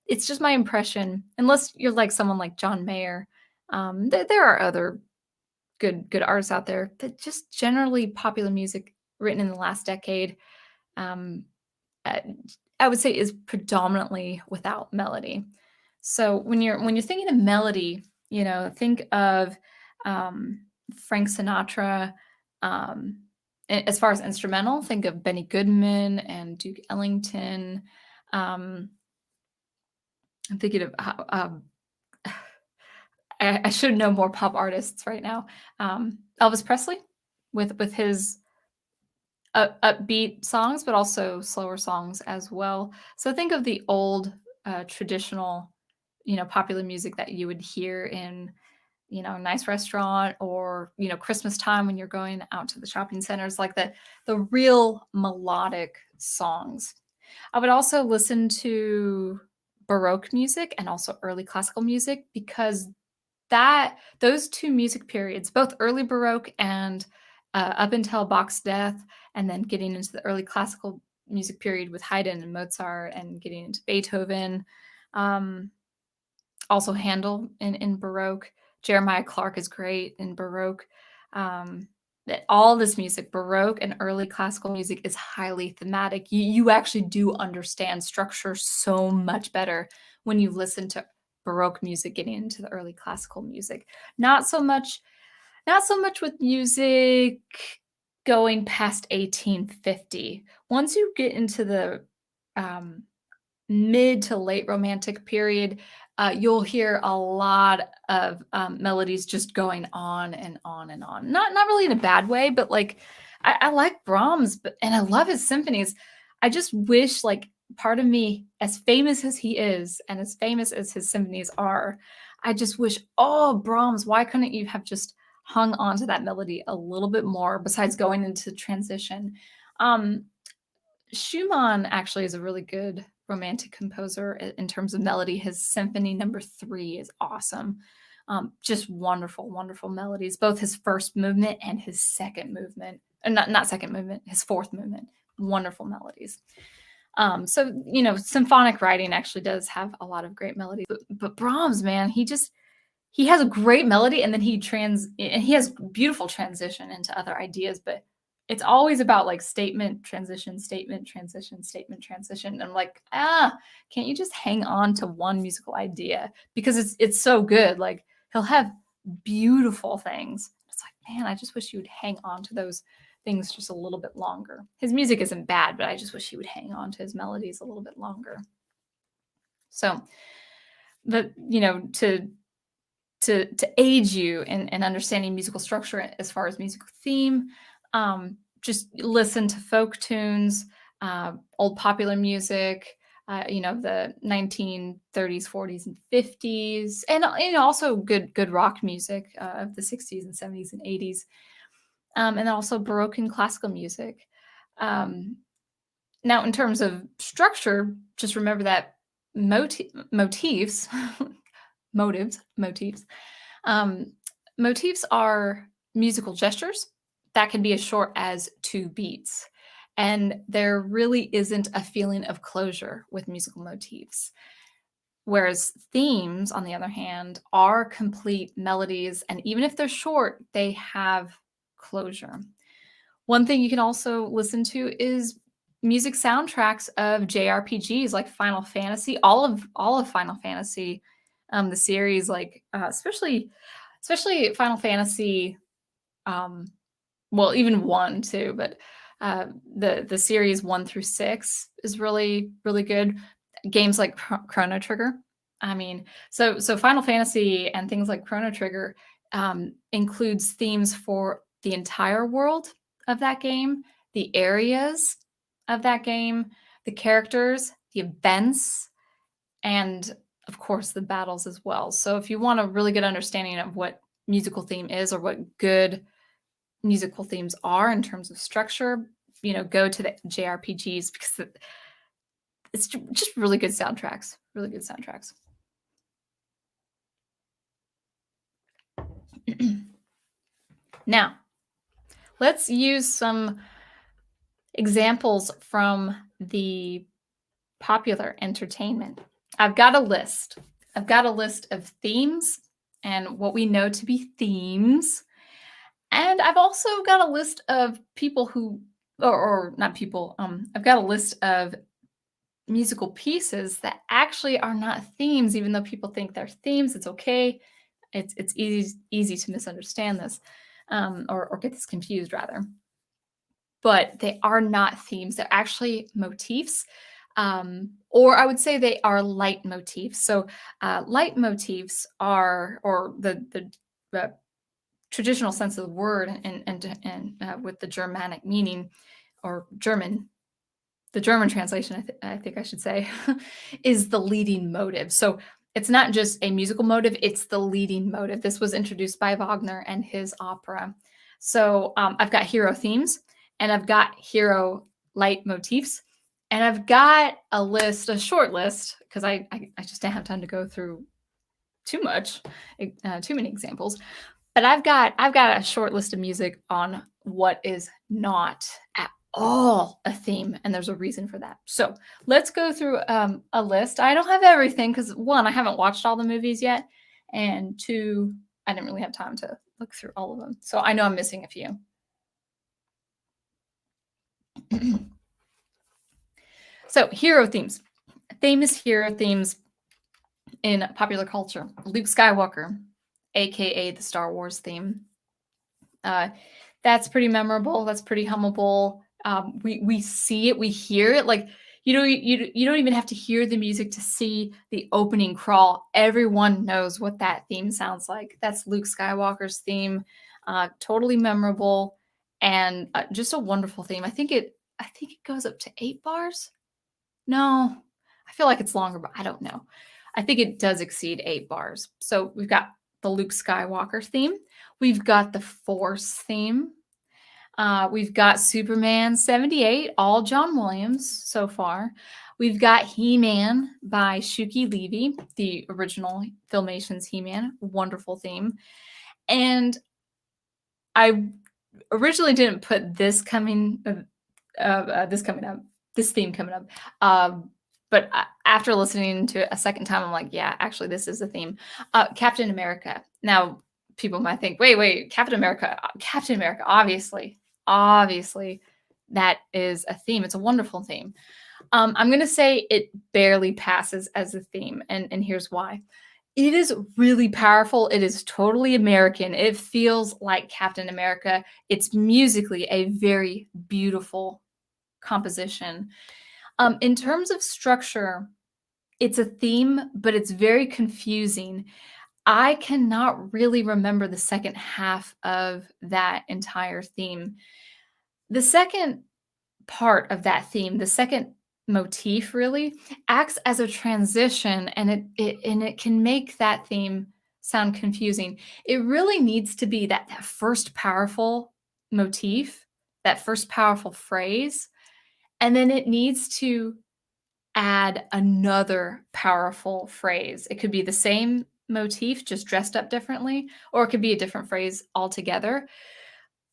it's just my impression. Unless you're like someone like John Mayer, there are other good artists out there, but just generally popular music written in the last decade, um, uh, I would say is predominantly without melody. So when you're thinking of melody, think of Frank Sinatra. As far as instrumental, think of Benny Goodman and Duke Ellington. I'm thinking of I should know more pop artists right now. Elvis Presley with his upbeat songs, but also slower songs as well. So think of the old traditional, popular music that you would hear in, a nice restaurant, or, Christmas time when you're going out to the shopping centers, like the real melodic songs. I would also listen to Baroque music and also early classical music, because those 2 music periods, both early Baroque and up until Bach's death, and then getting into the early classical music period with Haydn and Mozart, and getting into Beethoven, also Handel in Baroque. Jeremiah Clarke is great in Baroque. All this music, Baroque and early classical music, is highly thematic. You actually do understand structure so much better when you listen to Baroque music getting into the early classical music. Not so much with music going past 1850. Once you get into the mid to late Romantic period, you'll hear a lot of melodies just going on and on and on. Not really in a bad way, but like I like Brahms, but and I love his symphonies. I just wish, like, part of me, as famous as he is, and as famous as his symphonies are, I just wish, oh, Brahms, why couldn't you have just hung on to that melody a little bit more besides going into transition? Um, Schumann actually is a really good romantic composer in terms of melody. His Symphony Number 3 is awesome. Just wonderful, wonderful melodies. Both his first movement and his second movement, not second movement, his fourth movement. Wonderful melodies. So symphonic writing actually does have a lot of great melodies. But Brahms, man, he has a great melody, and then he has beautiful transition into other ideas, but it's always about like statement, transition, statement, transition, statement, transition. And I'm like, can't you just hang on to one musical idea? Because it's so good. Like, he'll have beautiful things. It's like, man, I just wish you would hang on to those things just a little bit longer. His music isn't bad, but I just wish he would hang on to his melodies a little bit longer. So, to aid you in understanding musical structure as far as musical theme, just listen to folk tunes, old popular music, the 1930s, 40s, and 50s, and also good rock music of the 60s and 70s and 80s, and then also Baroque and classical music. Now, in terms of structure, just remember that motifs, motifs are musical gestures that can be as short as 2 beats. And there really isn't a feeling of closure with musical motifs. Whereas themes, on the other hand, are complete melodies. And even if they're short, they have closure. One thing you can also listen to is music soundtracks of JRPGs like Final Fantasy, all of Final Fantasy, the series, like especially Final Fantasy, well, even 1 too, but the series 1 through 6 is really, really good. Games like Chrono Trigger. I mean, so Final Fantasy and things like Chrono Trigger includes themes for the entire world of that game, the areas of that game, the characters, the events, and of course the battles as well. So if you want a really good understanding of what musical theme is, or what good musical themes are in terms of structure, go to the JRPGs, because it's just really good soundtracks. Really good soundtracks. Now, let's use some examples from the popular entertainment. I've got a list. I've got a list of themes and what we know to be themes. And I've also got a list of people who, or not people, I've got a list of musical pieces that actually are not themes, even though people think they're themes. It's okay. It's easy to misunderstand this, or get this confused, rather. But they are not themes. They're actually motifs, or I would say they are leitmotifs. So leitmotifs are, or the traditional sense of the word, and with the Germanic meaning, or German, the German translation, I think I should say, is the leading motive. So it's not just a musical motive, it's the leading motive. This was introduced by Wagner and his opera. So I've got hero themes, and I've got hero leitmotifs, and I've got a short list, because I just don't have time to go through too many examples. But I've got a short list of music on what is not at all a theme, and there's a reason for that. So let's go through a list. I don't have everything, because 1, I haven't watched all the movies yet, and 2, I didn't really have time to look through all of them. So I know I'm missing a few. So hero themes, famous hero themes in popular culture. Luke Skywalker, aka the Star Wars theme. That's pretty memorable. That's pretty hummable. We see it, we hear it. Like, you don't even have to hear the music to see the opening crawl. Everyone knows what that theme sounds like. That's Luke Skywalker's theme. Totally memorable. and just a wonderful theme. I think it goes up to 8 bars. No, I feel like it's longer, but I don't know. I think it does exceed 8 bars. So we've got the Luke Skywalker theme. We've got the Force theme. We've got Superman 78, all John Williams so far. We've got He-Man by Shuki Levy, the original Filmation's He-Man. Wonderful theme. And I originally didn't put this theme coming up. But after listening to it a second time, I'm like, yeah, actually, this is a theme. Captain America. Now, people might think, wait, Captain America, obviously, that is a theme. It's a wonderful theme. I'm going to say it barely passes as a theme, and here's why. It is really powerful. It is totally American. It feels like Captain America. It's musically a very beautiful composition. In terms of structure, it's a theme, but it's very confusing. I cannot really remember the second half of that entire theme. The second part of that theme, the second motif really acts as a transition, and it can make that theme sound confusing. It really needs to be that first powerful motif, that first powerful phrase, and then it needs to add another powerful phrase. It could be the same motif, just dressed up differently, or it could be a different phrase altogether.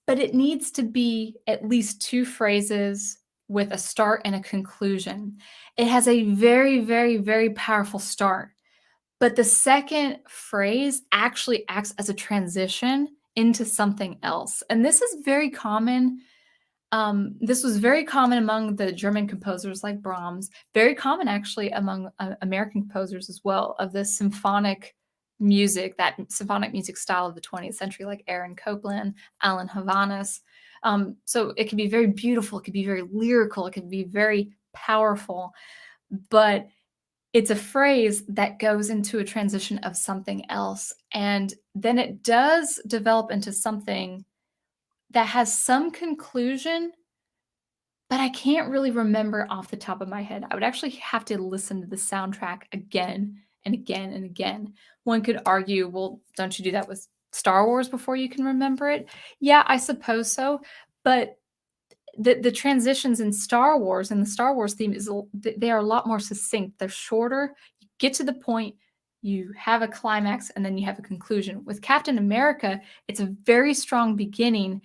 But it needs to be at least 2 phrases with a start and a conclusion. It has a very, very, very powerful start, but the second phrase actually acts as a transition into something else. And this is very common. This was very common among the German composers like Brahms, very common actually among American composers as well, of the symphonic music, that symphonic music style of the 20th century, like Erin Copeland, Alan Havanas. So it can be very beautiful, it could be very lyrical, it can be very powerful, but it's a phrase that goes into a transition of something else. And then it does develop into something that has some conclusion, but I can't really remember off the top of my head. I would actually have to listen to the soundtrack again and again and again. One could argue, well, don't you do that with Star Wars before you can remember it? Yeah, I suppose so. But the transitions in Star Wars and the Star Wars theme they are a lot more succinct. They're shorter. You get to the point, you have a climax, and then you have a conclusion. With Captain America, it's a very strong beginning,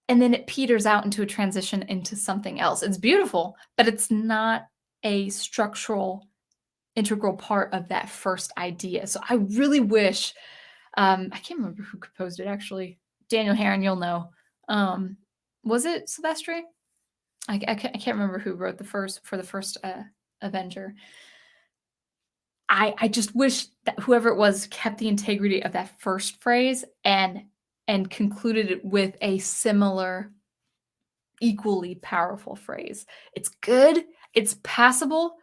and then it peters out into a transition into something else. It's beautiful, but it's not a structural, integral part of that first idea. So I really wish, I can't remember who composed it actually. Daniel Herron, you'll know. Was it Silvestri? I can't remember who wrote the first Avenger. I just wish that whoever it was kept the integrity of that first phrase and concluded it with a similar, equally powerful phrase. It's good, it's passable,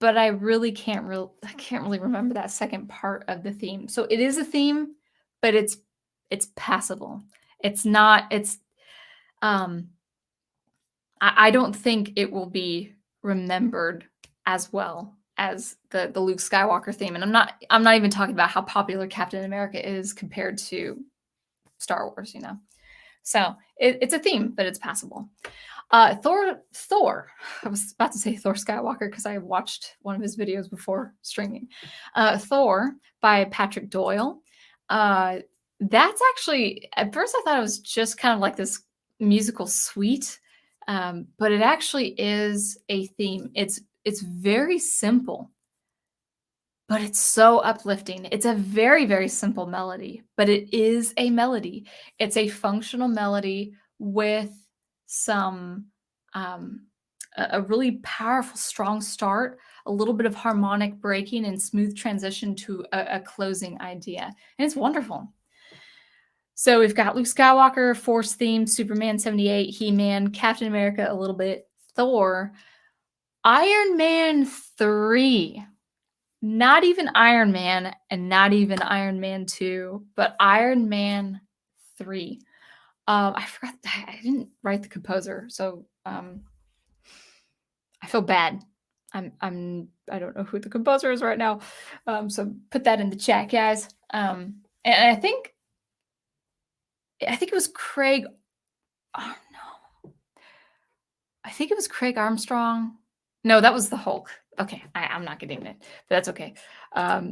but I really can't really remember that second part of the theme. So it is a theme, but it's passable. It's not. I don't think it will be remembered as well as the Luke Skywalker theme. And I'm not even talking about how popular Captain America is compared to Star Wars, you know. So it's a theme, but it's passable. Thor. I was about to say Thor Skywalker because I watched one of his videos before streaming. Thor by Patrick Doyle. That's actually, at first I thought it was just kind of like this musical suite, but it actually is a theme. It's very simple, but it's so uplifting. It's a very, very simple melody, but it is a melody. It's a functional melody with some a really powerful, strong start, a little bit of harmonic breaking and smooth transition to a closing idea. And it's wonderful. So we've got Luke Skywalker, Force theme, Superman 78, He-Man, Captain America a little bit, Thor, Iron Man 3. Not even Iron Man and not even Iron Man 2, but Iron Man 3. I forgot. I didn't write the composer, so I feel bad. I don't know who the composer is right now. So put that in the chat, guys. And I think it was Craig. Oh no, I think it was Craig Armstrong. No, that was the Hulk. Okay, I'm not getting it, but that's okay.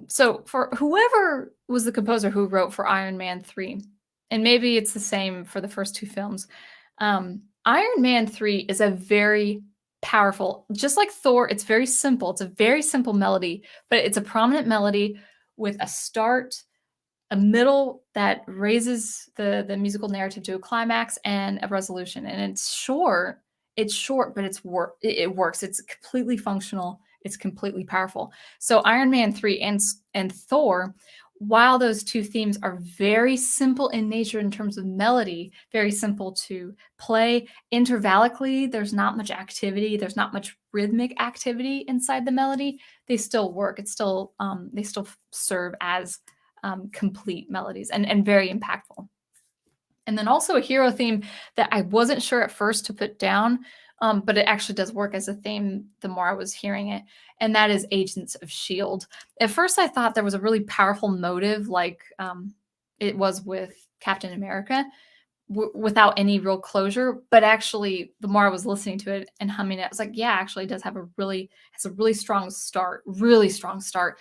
So for whoever was the composer who wrote for Iron Man 3, and maybe it's the same for the first two films, Iron Man 3 is a very powerful, just like Thor, it's very simple. It's a very simple melody, but it's a prominent melody with a start, a middle that raises the musical narrative to a climax, and a resolution. And it's short. It's short, but it works. It's completely functional. It's completely powerful. So Iron Man 3 and Thor, while those two themes are very simple in nature in terms of melody, very simple to play intervallically, there's not much activity, there's not much rhythmic activity inside the melody, they still work. It's still they still serve as complete melodies and very impactful. And then also a hero theme that I wasn't sure at first to put down, but it actually does work as a theme the more I was hearing it, and that is Agents of S.H.I.E.L.D. At first I thought there was a really powerful motive like it was with Captain America without any real closure, but actually the more I was listening to it and humming it, I was like, yeah, actually it does have a really strong start, really strong start.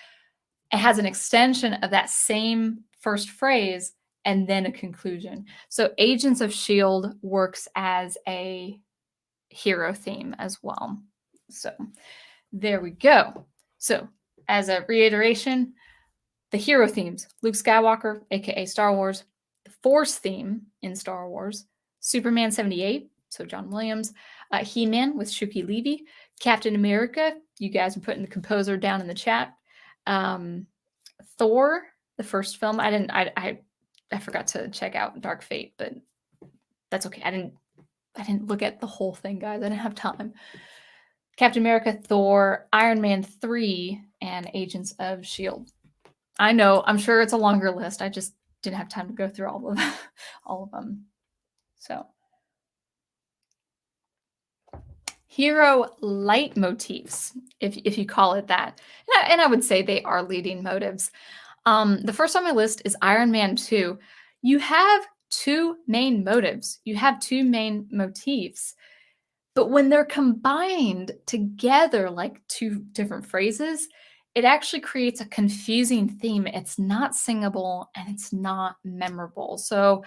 It has an extension of that same first phrase and then a conclusion. So Agents of S.H.I.E.L.D. works as a hero theme as well. So there we go. So as a reiteration, the hero themes, Luke Skywalker, aka Star Wars, the Force theme in Star Wars, Superman 78, so John Williams, He-Man with Shuki Levy, Captain America, you guys are putting the composer down in the chat. Thor, the first film, I forgot to check out Dark Fate, but that's okay. I didn't look at the whole thing, guys. I didn't have time. Captain America, Thor, Iron Man 3, and Agents of S.H.I.E.L.D. I know, I'm sure it's a longer list. I just didn't have time to go through all of them. So, hero leitmotifs, if you call it that. And I would say they are leading motives. The first on my list is Iron Man 2. You have two main motives. You have two main motifs. But when they're combined together like two different phrases, it actually creates a confusing theme. It's not singable and it's not memorable. So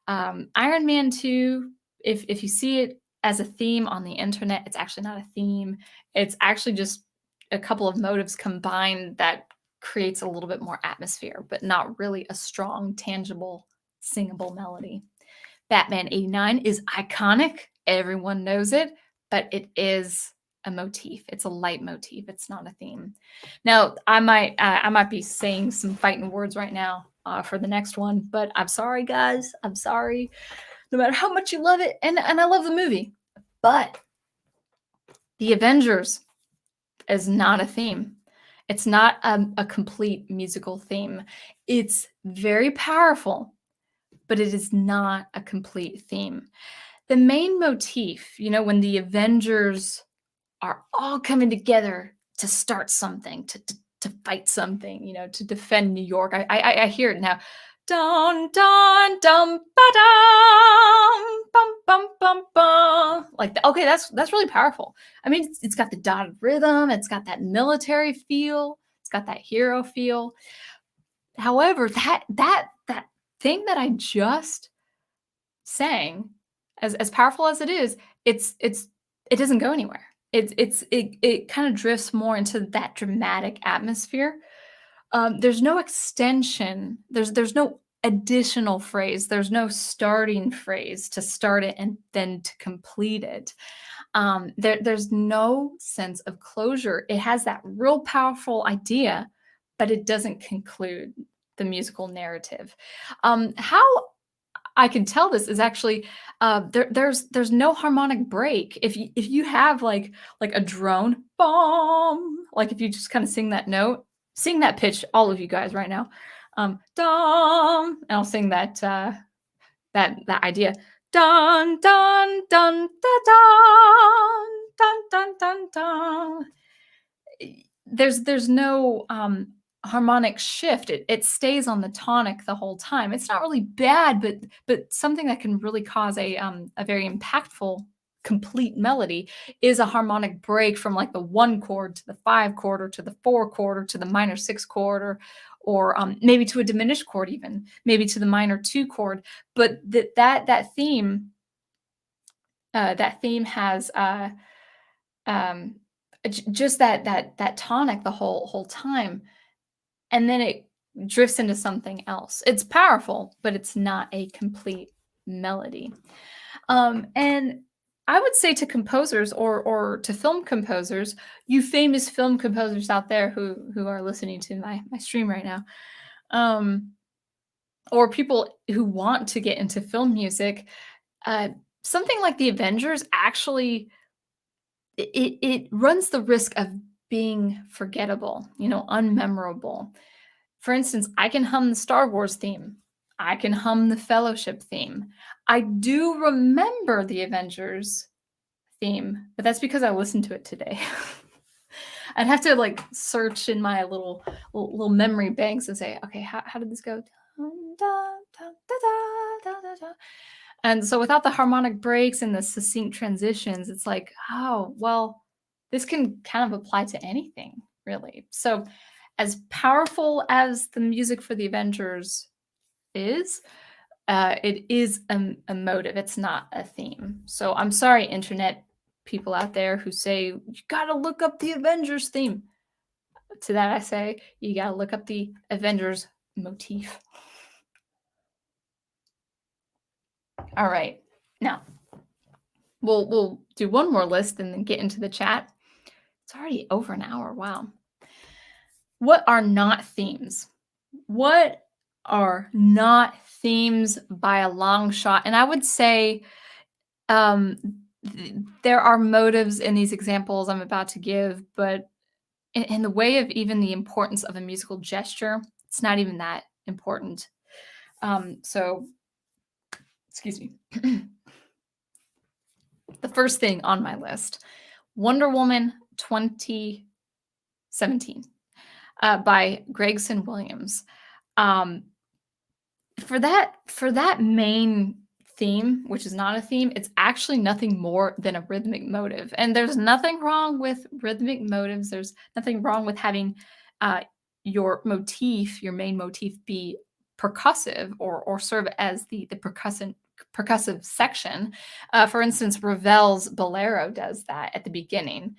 Iron Man 2, if you see it as a theme on the internet, it's actually not a theme. It's actually just a couple of motives combined that creates a little bit more atmosphere, but not really a strong, tangible, singable melody. Batman 89 is iconic. Everyone knows it, but it is a motif. It's a leitmotif. It's not a theme. Now, I might be saying some fighting words right now for the next one, but I'm sorry, guys. I'm sorry. No matter how much you love it, and I love the movie, but the Avengers is not a theme. It's not a complete musical theme. It's very powerful, but it is not a complete theme. The main motif, when the Avengers are all coming together to start something, to fight something, to defend New York. I hear it now. Dun dun dum ba dum bum bum bum bum. Like okay, that's really powerful. I mean, it's got the dotted rhythm. It's got that military feel. It's got that hero feel. However, that thing that I just sang, as powerful as it is, it doesn't go anywhere. It kind of drifts more into that dramatic atmosphere. There's no extension. There's no additional phrase. There's no starting phrase to start it and then to complete it. There's no sense of closure. It has that real powerful idea, but it doesn't conclude the musical narrative. How I can tell this is actually there's no harmonic break. If you have like a drone, bomb, like if you just kind of sing that note, sing that pitch, all of you guys right now, dum, and I'll sing that idea, dun dun dun da dun dun dun dun dun. There's no harmonic shift. It stays on the tonic the whole time. It's not really bad, but something that can really cause a very impactful complete melody is a harmonic break from like the 1 chord to the 5 chord or to the 4 chord or to the minor 6 chord or maybe to a diminished chord, even maybe to the minor 2 chord. But that theme has um, just that tonic the whole time, and then it drifts into something else. It's powerful, but it's not a complete melody. And I would say to composers or to film composers, you famous film composers out there who are listening to my stream right now, or people who want to get into film music, something like the Avengers actually it runs the risk of being forgettable, unmemorable. For instance, I can hum the Star Wars theme. I can hum the Fellowship theme. I do remember the Avengers theme, but that's because I listened to it today. I'd have to like search in my little memory banks and say, okay, how did this go? Dun, dun, dun, da, da, da, da, da. And so without the harmonic breaks and the succinct transitions, it's like, oh, well, this can kind of apply to anything, really. So as powerful as the music for the Avengers is, it is a motive. It's not a theme. So I'm sorry, internet people out there who say, you got to look up the Avengers theme. To that I say, you got to look up the Avengers motif. All right. Now, we'll do one more list and then get into the chat. It's already over an hour. Wow. What are not themes? What are not themes by a long shot? And I would say there are motives in these examples I'm about to give, but in the way of even the importance of a musical gesture, it's not even that important. So, excuse me. The first thing on my list, Wonder Woman 2017 by Gregson Williams. For that main theme, which is not a theme, it's actually nothing more than a rhythmic motive. And there's nothing wrong with rhythmic motives. There's nothing wrong with having your motif, your main motif, be percussive or serve as the percussive section. For instance, Ravel's Bolero does that at the beginning.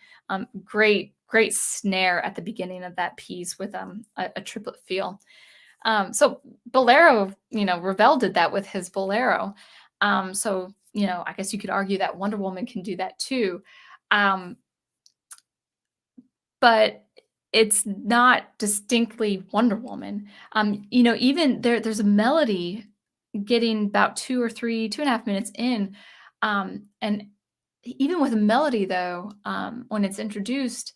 Great snare at the beginning of that piece with a triplet feel. So Bolero, Ravel did that with his Bolero. So, I guess you could argue that Wonder Woman can do that too. But it's not distinctly Wonder Woman. Even there's a melody getting about 2.5 minutes in. And even with a melody though, when it's introduced,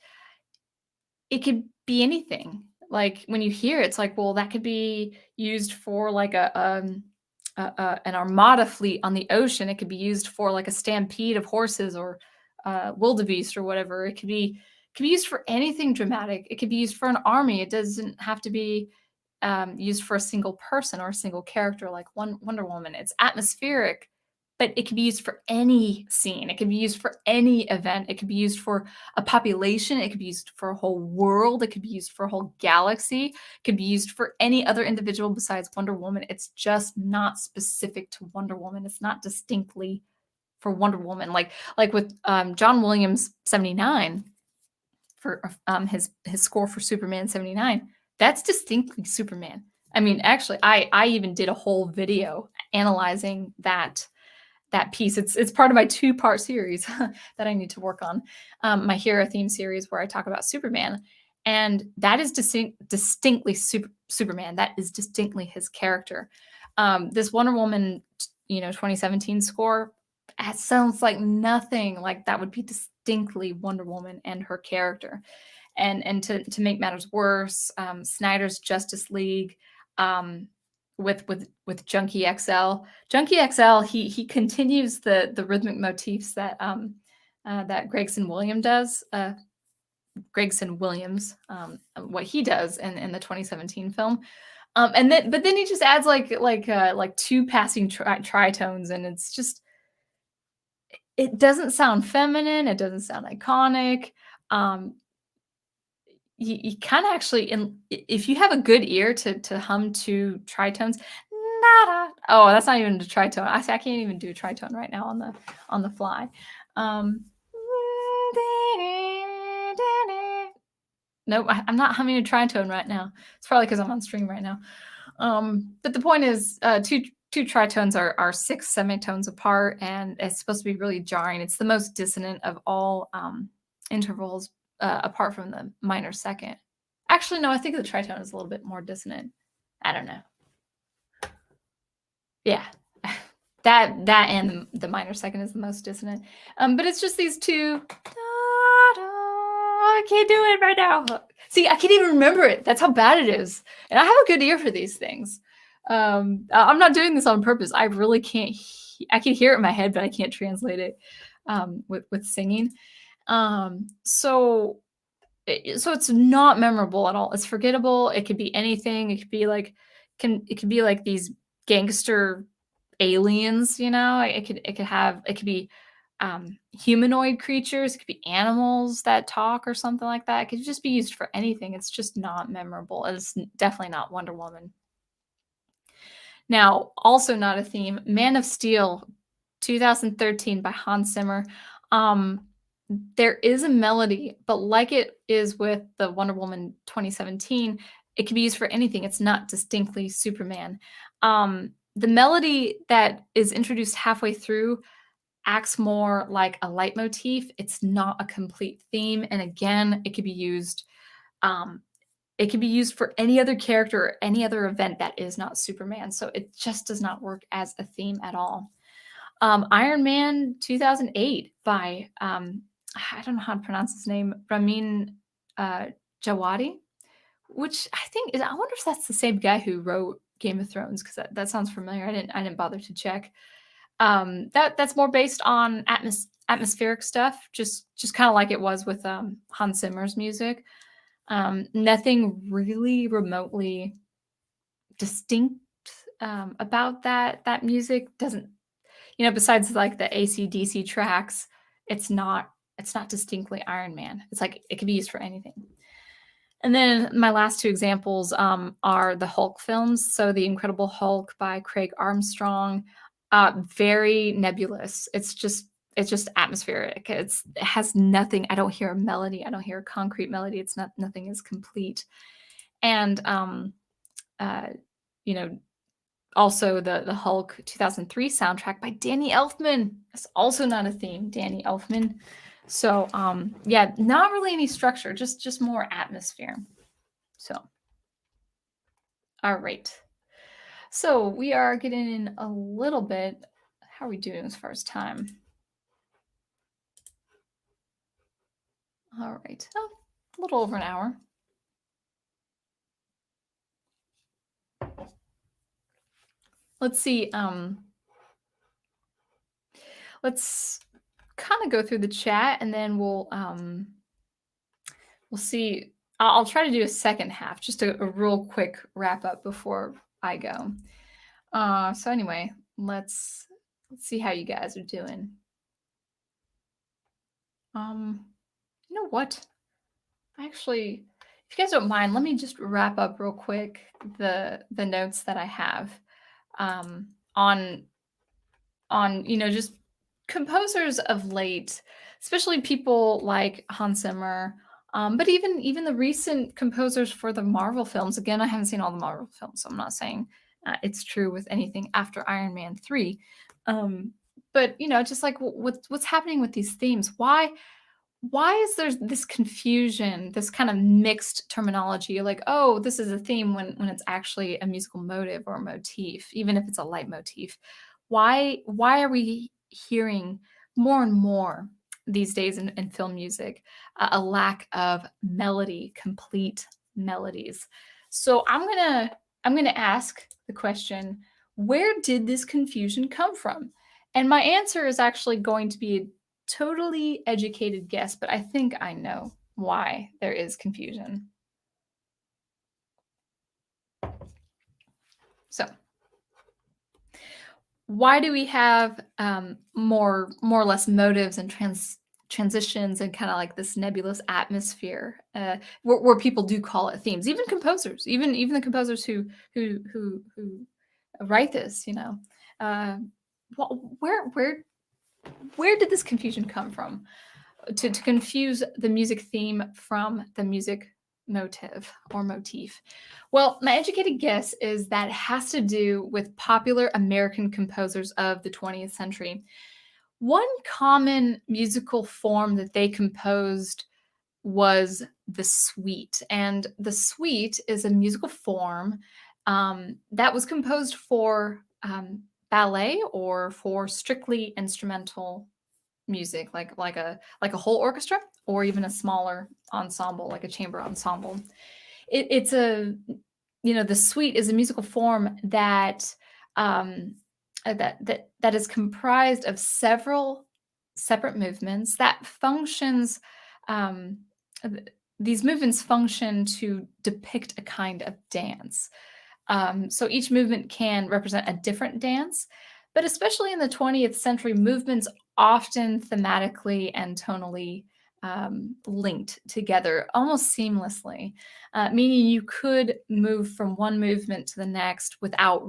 it could be anything. Like when you hear it, it's like, well, that could be used for like an armada fleet on the ocean. It could be used for like a stampede of horses or wildebeest or whatever. It could be used for anything dramatic. It could be used for an army. It doesn't have to be used for a single person or a single character like Wonder Woman. It's atmospheric, but it can be used for any scene. It can be used for any event. It could be used for a population. It could be used for a whole world. It could be used for a whole galaxy. It could be used for any other individual besides Wonder Woman. It's just not specific to Wonder Woman. It's not distinctly for Wonder Woman. Like with John Williams' 79 for his score for Superman 79. That's distinctly Superman. I mean, actually, I even did a whole video analyzing that piece. It's part of my 2-part series that I need to work on, my hero theme series where I talk about Superman, and that is distinctly Superman. That is distinctly his character. This Wonder Woman, 2017 score, it sounds like nothing like that would be distinctly Wonder Woman and her character. And to make matters worse, Snyder's Justice League with Junkie XL. Junkie XL, he continues the rhythmic motifs that that Gregson Williams, what he does in the 2017 film. And then but then he just adds like two passing tritones, and it's just, it doesn't sound feminine, it doesn't sound iconic. You kind of actually, if you have a good ear to hum two tritones, oh, that's not even a tritone. I can't even do a tritone right now on the fly. Nope, I'm not humming a tritone right now. It's probably because I'm on stream right now. But the point is, two tritones are six semitones apart, and it's supposed to be really jarring. It's the most dissonant of all intervals, apart from the minor second. Actually, no, I think the tritone is a little bit more dissonant. I don't know. Yeah, that and the minor second is the most dissonant. But it's just these two. I can't do it right now. See, I can't even remember it. That's how bad it is. And I have a good ear for these things. I'm not doing this on purpose. I really can't. I can hear it in my head, but I can't translate it with singing. So it's not memorable at all. It's forgettable. It could be anything. It could be like these gangster aliens. You know, it could be humanoid creatures. It could be animals that talk or something like that. It could just be used for anything. It's just not memorable. It's definitely not Wonder Woman. Now, also not a theme, Man of Steel, 2013 by Hans Zimmer. There is a melody, but like it is with the Wonder Woman 2017, it can be used for anything. It's not distinctly Superman. The melody that is introduced halfway through acts more like a leitmotif. It's not a complete theme. And again, it could be used for any other character or any other event that is not Superman. So it just does not work as a theme at all. Iron Man 2008 by, I don't know how to pronounce his name, Ramin Djawadi, which I wonder if that's the same guy who wrote Game of Thrones, because that sounds familiar. I didn't bother to check. That's more based on atmospheric stuff, just kind of like it was with Hans Zimmer's music. Nothing really remotely distinct about that music. Doesn't, besides like the AC/DC tracks, it's not distinctly Iron Man. It's like it can be used for anything. And then my last two examples are the Hulk films. So The Incredible Hulk by Craig Armstrong, very nebulous. It's just atmospheric. It has nothing. I don't hear a melody. I don't hear a concrete melody. Nothing is complete. And also the Hulk 2003 soundtrack by Danny Elfman. It's also not a theme, Danny Elfman. So yeah, not really any structure, just more atmosphere. So all right. So we are getting in a little bit. How are we doing as far as time? All right. Oh, a little over an hour. Let's see. Let's kind of go through the chat, and then we'll see. I'll try to do a second half, just a real quick wrap up before I go. So anyway, let's see how you guys are doing. You know what? Actually, if you guys don't mind, let me just wrap up real quick the notes that I have on just composers of late, especially people like Hans Zimmer, but even the recent composers for the Marvel films. Again, I haven't seen all the Marvel films, so I'm not saying it's true with anything after Iron Man 3. But just like what's happening with these themes? Why is there this confusion, this kind of mixed terminology? Like, oh, this is a theme when it's actually a musical motive or a motif, even if it's a leitmotif. Why are we hearing more and more these days in film music a lack of melody, complete melodies? So I'm gonna ask the question, where did this confusion come from? And my answer is actually going to be a totally educated guess, but I think I know why there is confusion. So, why do we have more or less motives and transitions and kind of like this nebulous atmosphere where people do call it themes? Even composers, even the composers who write this, where did this confusion come from? To confuse the music theme from the music motive or motif. Well, my educated guess is that it has to do with popular American composers of the 20th century. One common musical form that they composed was the suite. And the suite is a musical form that was composed for ballet or for strictly instrumental music, like a whole orchestra or even a smaller ensemble, like a chamber ensemble. It's a the suite is a musical form that that is comprised of several separate movements that functions. Um, these movements function to depict a kind of dance. So each movement can represent a different dance, but especially in the 20th century, movements often thematically and tonally linked together almost seamlessly, meaning you could move from one movement to the next without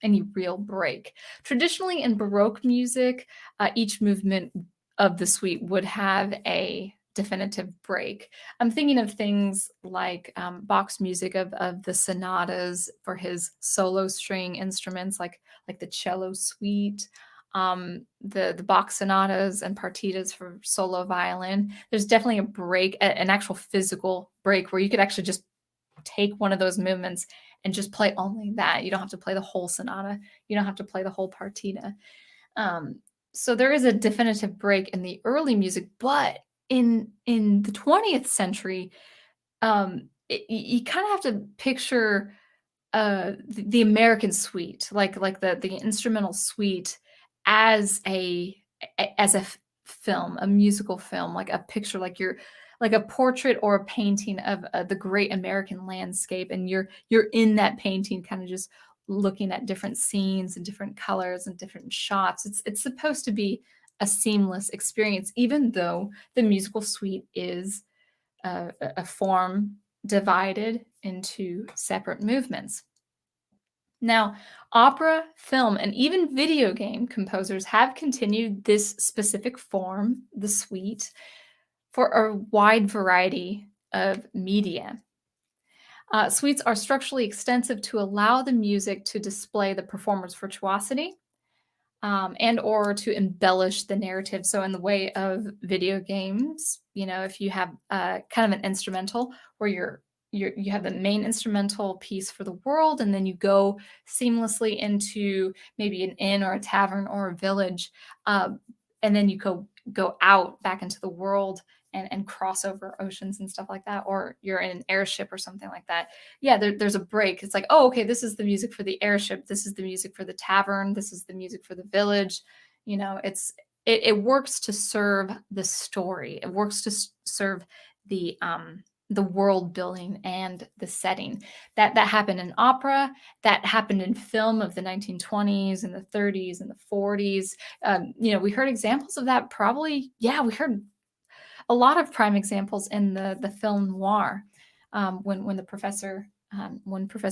any real break. Traditionally, in Baroque music, each movement of the suite would have a definitive break. I'm thinking of things like Bach's music of the sonatas for his solo string instruments, like the cello suite, the Bach sonatas and partitas for solo violin. There's definitely a break, an actual physical break where you could actually just take one of those movements and just play only that. You don't have to play the whole sonata. You don't have to play the whole partita. So there is a definitive break in the early music, but in the 20th century, you kind of have to picture the American suite, like the instrumental suite, as a film, a musical film, like a picture, like a portrait or a painting of the great American landscape, and you're in that painting, kind of just looking at different scenes and different colors and different shots. It's supposed to be a seamless experience, even though the musical suite is a form divided into separate movements. Now, opera, film, and even video game composers have continued this specific form, the suite, for a wide variety of media. Suites are structurally extensive to allow the music to display the performer's virtuosity and or to embellish the narrative. So in the way of video games, if you have kind of an instrumental where you have the main instrumental piece for the world, and then you go seamlessly into maybe an inn or a tavern or a village, and then you go out back into the world and cross over oceans and stuff like that, or you're in an airship or something like that. Yeah, there's a break. It's like, oh, okay, this is the music for the airship. This is the music for the tavern. This is the music for the village. It works to serve the story. It works to serve the world building and the setting. That happened in opera. That happened in film of the 1920s and the 30s and the 40s. We heard examples of that. Probably, yeah, we heard a lot of prime examples in the film noir when Professor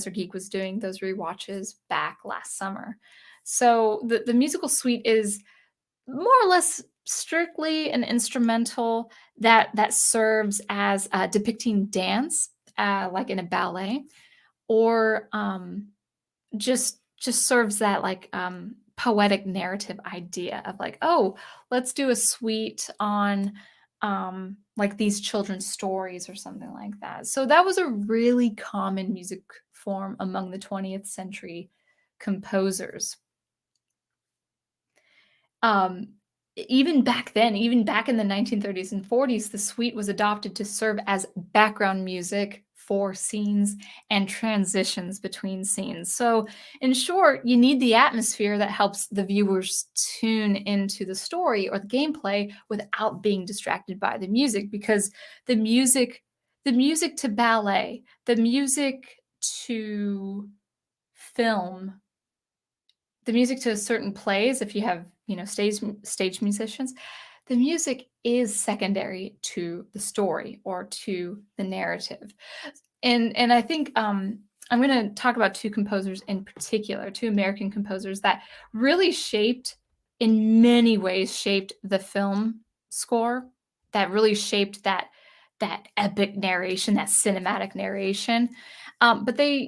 Geek was doing those rewatches back last summer. So the musical suite is more or less strictly an instrumental that serves as depicting dance, like in a ballet, or just serves that like poetic narrative idea of like, oh, let's do a suite on like these children's stories or something like that. So that was a really common music form among the 20th century composers. Even back then, even back in the 1930s and 40s, the suite was adopted to serve as background music for scenes and transitions between scenes. So, in short, you need the atmosphere that helps the viewers tune into the story or the gameplay without being distracted by the music, because the music the music to ballet, the music to film, the music to certain plays, if you have, stage musicians, the music is secondary to the story or to the narrative. And I think I'm going to talk about two composers in particular, two American composers that really in many ways, shaped the film score. That really shaped that epic narration, that cinematic narration. But they,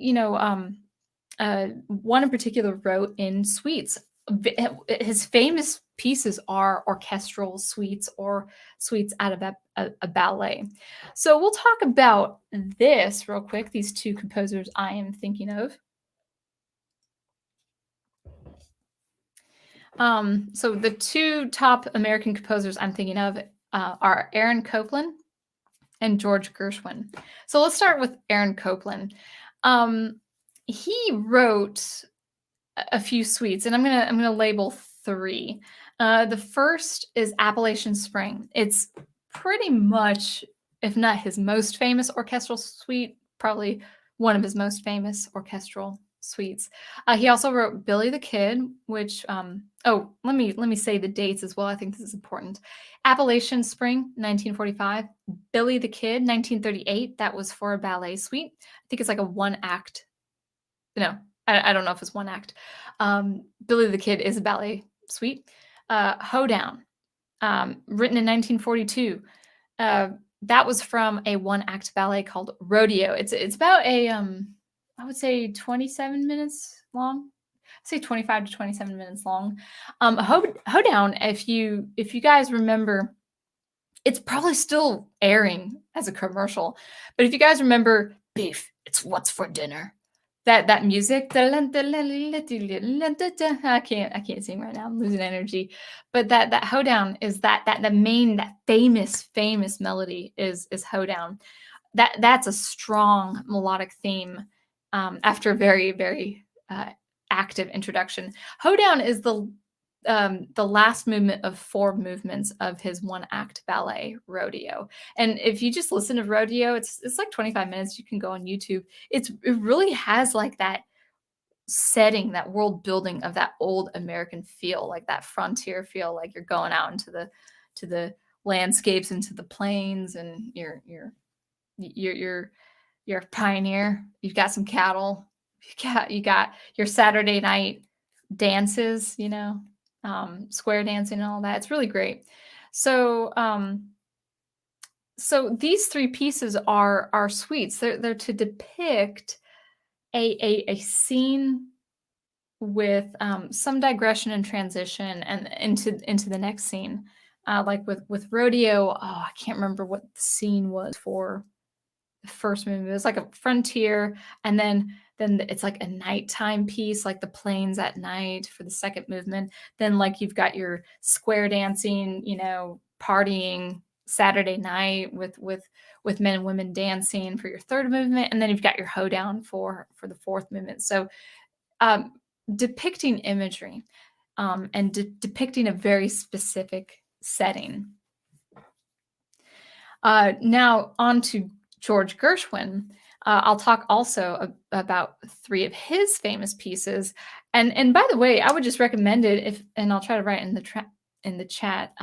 one in particular wrote in suites. His famous pieces are orchestral suites or suites out of a ballet. So we'll talk about this real quick, these two composers I am thinking of. So the two top American composers I'm thinking of are Erin Copeland and George Gershwin. So let's start with Erin Copeland. He wrote a few suites, and I'm gonna label three. The first is Appalachian Spring. It's pretty much, if not his most famous orchestral suite, probably one of his most famous orchestral suites. He also wrote Billy the Kid, which let me say the dates as well. I think this is important. Appalachian Spring, 1945. Billy the Kid, 1938. That was for a ballet suite. I think it's like a one act. No, I don't know if it's one act. Billy the Kid is a ballet suite. Hoedown, written in 1942. That was from a one-act ballet called Rodeo. It's about I would say 27 minutes long. I'd say 25 to 27 minutes long. Hoedown, if you guys remember, it's probably still airing as a commercial, but if you guys remember Beef, It's What's for Dinner. That music, I can't sing right now. I'm losing energy. But that Hoedown is that famous melody is Hoedown. That's a strong melodic theme after a very, very active introduction. Hoedown is the last movement of 4 movements of his one-act ballet Rodeo. And if you just listen to Rodeo, it's like 25 minutes. You can go on YouTube. It really has like that setting, that world building of that old American feel, like that frontier feel, like you're going out into the landscapes, into the plains, and you're a pioneer. You've got some cattle. You got your Saturday night dances, square dancing and all that. It's really great. So these 3 pieces are suites. They're to depict a scene with some digression and transition and into the next scene. Like with Rodeo, I can't remember what the scene was for the first movie. It was like a frontier, and then it's like a nighttime piece, like the plains at night for the second movement. Then like you've got your square dancing, partying Saturday night with men and women dancing for your third movement, and then you've got your hoedown for the fourth movement. So depicting imagery and depicting a very specific setting. Now on to George Gershwin. I'll talk also about 3 of his famous pieces. And by the way, I would just recommend it and I'll try to write in the chat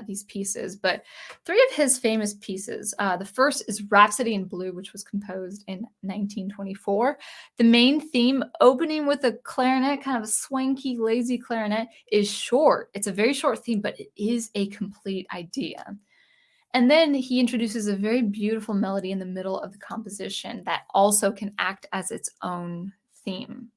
these pieces. But 3 of his famous pieces. The first is Rhapsody in Blue, which was composed in 1924. The main theme, opening with a clarinet, kind of a swanky, lazy clarinet, is short. It's a very short theme, but it is a complete idea. And then he introduces a very beautiful melody in the middle of the composition that also can act as its own theme.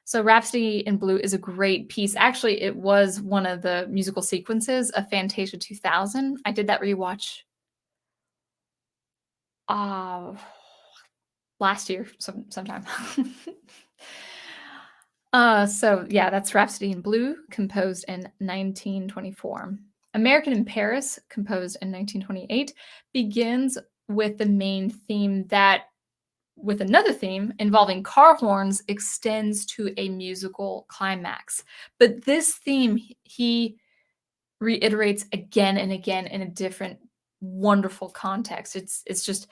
So Rhapsody in Blue is a great piece. Actually, it was one of the musical sequences of Fantasia 2000. I did that rewatch last year sometime. So yeah, that's Rhapsody in Blue, composed in 1924. American in Paris, composed in 1928, begins with the main theme that, with another theme involving car horns, extends to a musical climax. But this theme he reiterates again and again in a different wonderful context. It's just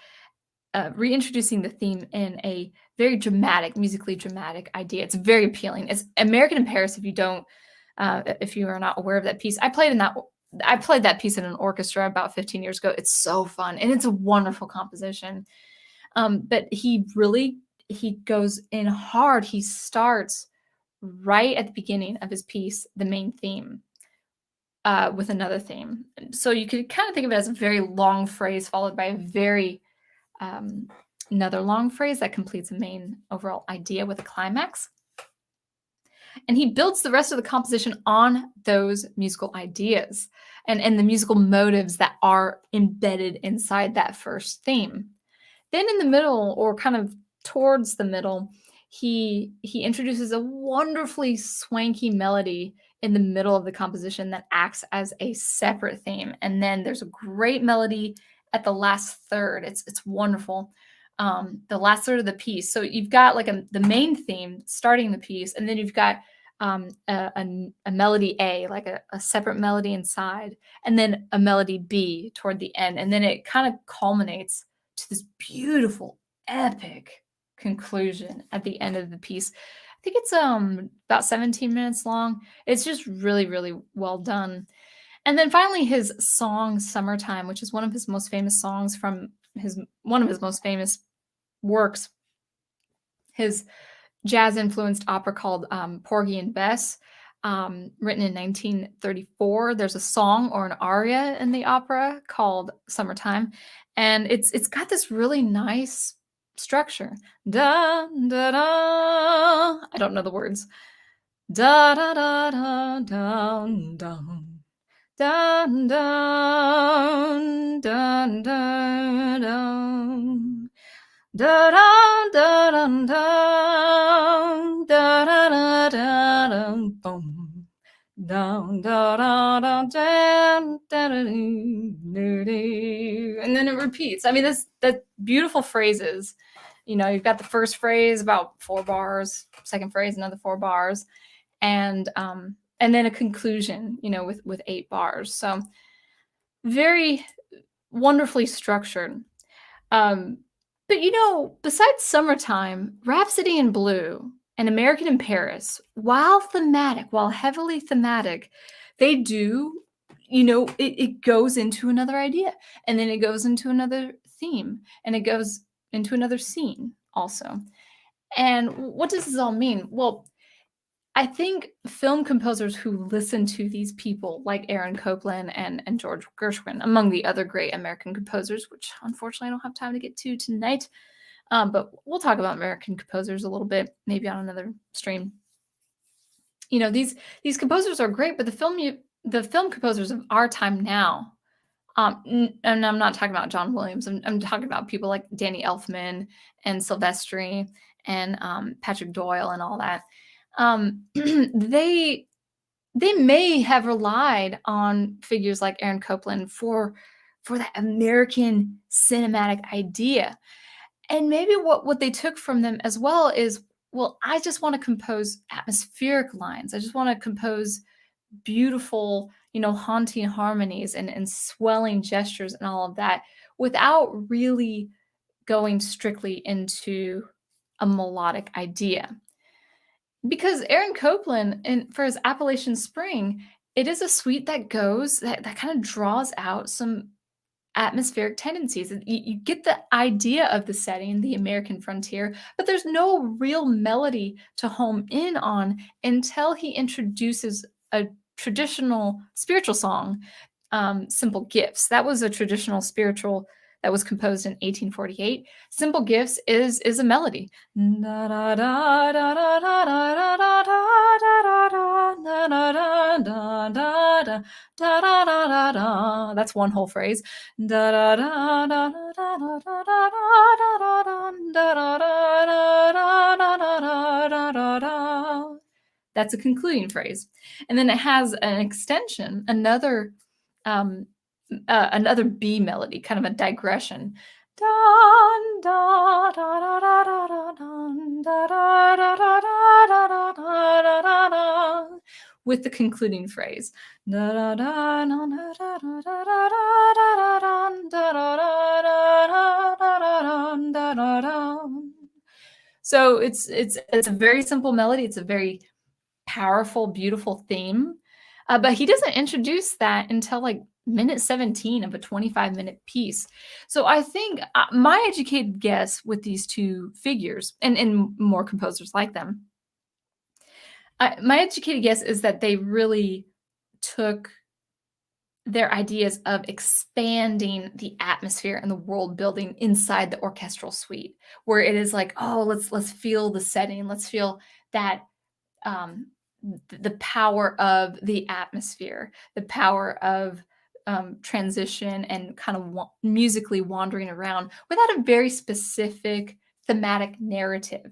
reintroducing the theme in a very dramatic, musically dramatic idea. It's very appealing. It's American in Paris. If you are not aware of that piece, I played that piece in an orchestra about 15 years ago. It's so fun, and it's a wonderful composition. But he goes in hard. He starts right at the beginning of his piece, the main theme, with another theme. So you could kind of think of it as a very long phrase followed by a very another long phrase that completes a main overall idea with a climax. And he builds the rest of the composition on those musical ideas and the musical motives that are embedded inside that first theme. Then in the middle, or kind of towards the middle, he introduces a wonderfully swanky melody in the middle of the composition that acts as a separate theme. And then there's a great melody at the last third. It's wonderful. The last third of the piece. So you've got like the main theme starting the piece, and then you've got a melody A, like a separate melody inside, and then a melody B toward the end. And then it kind of culminates to this beautiful, epic conclusion at the end of the piece. I think it's about 17 minutes long. It's just really, really well done. And then finally, his song "Summertime," which is one of his most famous songs from one of his most famous works, his jazz-influenced opera called Porgy and Bess, written in 1934. There's a song or an aria in the opera called "Summertime," and it's got this really nice structure. Da da da. I don't know the words. Da da da da down down. Dun, dun, dun, dun, dun. Da da da dun, dun, da da da da dun, boom. Down da da da dun, da da doo, doo. And then it repeats. I mean, that beautiful phrases. You've got the first phrase about 4 bars, second phrase another 4 bars, and then a conclusion, with 8 bars. So very wonderfully structured. But besides Summertime, Rhapsody in Blue and American in Paris, while heavily thematic, they do, it goes into another idea, and then it goes into another theme, and it goes into another scene also. And what does this all mean? Well, I think film composers who listen to these people like Erin Copeland and George Gershwin, among the other great American composers, which unfortunately I don't have time to get to tonight, but we'll talk about American composers a little bit, maybe on another stream. These composers are great, but the film composers of our time now, and I'm not talking about John Williams. I'm talking about people like Danny Elfman and Silvestri and Patrick Doyle and all that. They may have relied on figures like Erin Copeland for that American cinematic idea. And maybe what they took from them as well is, well, I just want to compose atmospheric lines. I just want to compose beautiful, haunting harmonies and swelling gestures and all of that without really going strictly into a melodic idea. Because Erin Copeland, for his Appalachian Spring, it is a suite that kind of draws out some atmospheric tendencies. You get the idea of the setting, the American frontier, but there's no real melody to home in on until he introduces a traditional spiritual song, Simple Gifts. That was a traditional spiritual that was composed in 1848. Simple Gifts is a melody. That's one whole phrase. That's a concluding phrase. And then it has an extension, another B melody, kind of a digression Dun, da, da, da, da, da, da, dun, da, da, da, da, da, da, da, da, da, da, with the concluding phrase. Da, da, da, da, da, da, da, da, da, da, da, da, da. So it's a very simple melody. It's a very powerful, beautiful theme. But he doesn't introduce that until like minute 17 of a 25-minute piece. So I think my educated guess with these two figures, and more composers like them, my educated guess is that they really took their ideas of expanding the atmosphere and the world building inside the orchestral suite, where it is like, oh, let's feel the setting, let's feel that um, the power of the atmosphere, the power of transition and kind of musically wandering around without a very specific thematic narrative.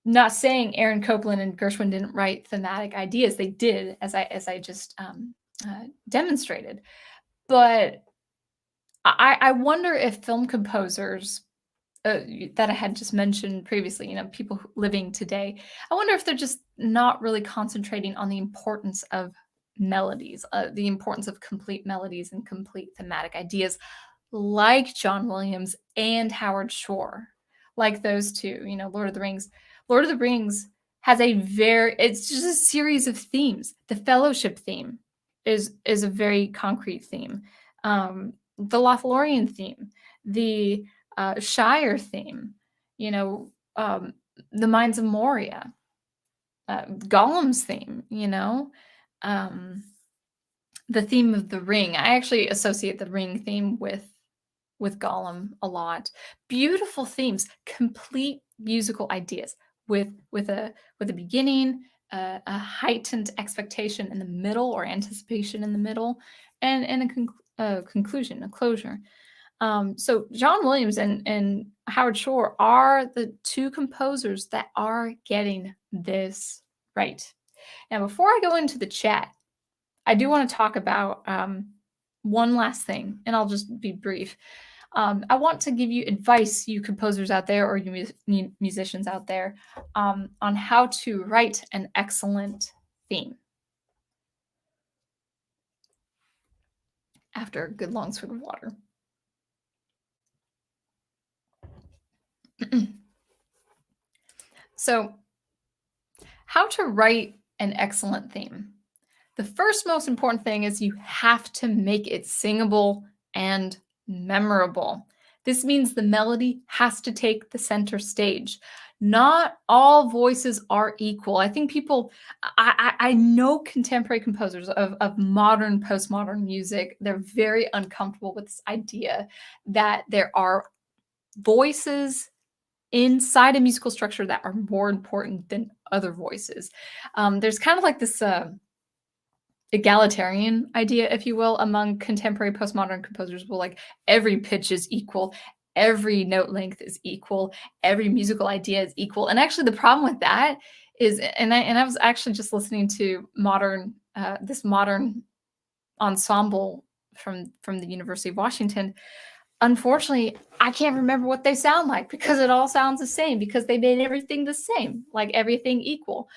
Not saying Erin Copeland and Gershwin didn't write thematic ideas; they did, as I just demonstrated. But I wonder if film composers that I had just mentioned previously, people living today, I wonder if they're just not really concentrating on the importance of melodies, the importance of complete melodies and complete thematic ideas, like John Williams and Howard Shore, like those two, Lord of the Rings. Lord of the Rings has it's just a series of themes. The Fellowship theme is a very concrete theme. The Lothlorien theme, the Shire theme, the Mines of Moria, Gollum's theme, the theme of the Ring. I actually associate the Ring theme with Gollum a lot. Beautiful themes, complete musical ideas with a beginning, a heightened expectation in the middle or anticipation in the middle, and a conclusion, a closure. So John Williams and Howard Shore are the two composers that are getting this right. Now, before I go into the chat, I do want to talk about one last thing, and I'll just be brief. I want to give you advice, you composers out there or you musicians out there, on how to write an excellent theme. After a good long swig of water. So, how to write an excellent theme? The first most important thing is you have to make it singable and memorable. This means the melody has to take the center stage. Not all voices are equal. I think I know contemporary composers of modern, postmodern music, they're very uncomfortable with this idea that there are voices inside a musical structure that are more important than other voices. There's kind of like this egalitarian idea, if you will, among contemporary postmodern composers. Well, like every pitch is equal, every note length is equal, every musical idea is equal. And actually, the problem with that is, and I was actually just listening to this modern ensemble from the University of Washington. Unfortunately, I can't remember what they sound like because it all sounds the same, because they made everything the same, like everything equal.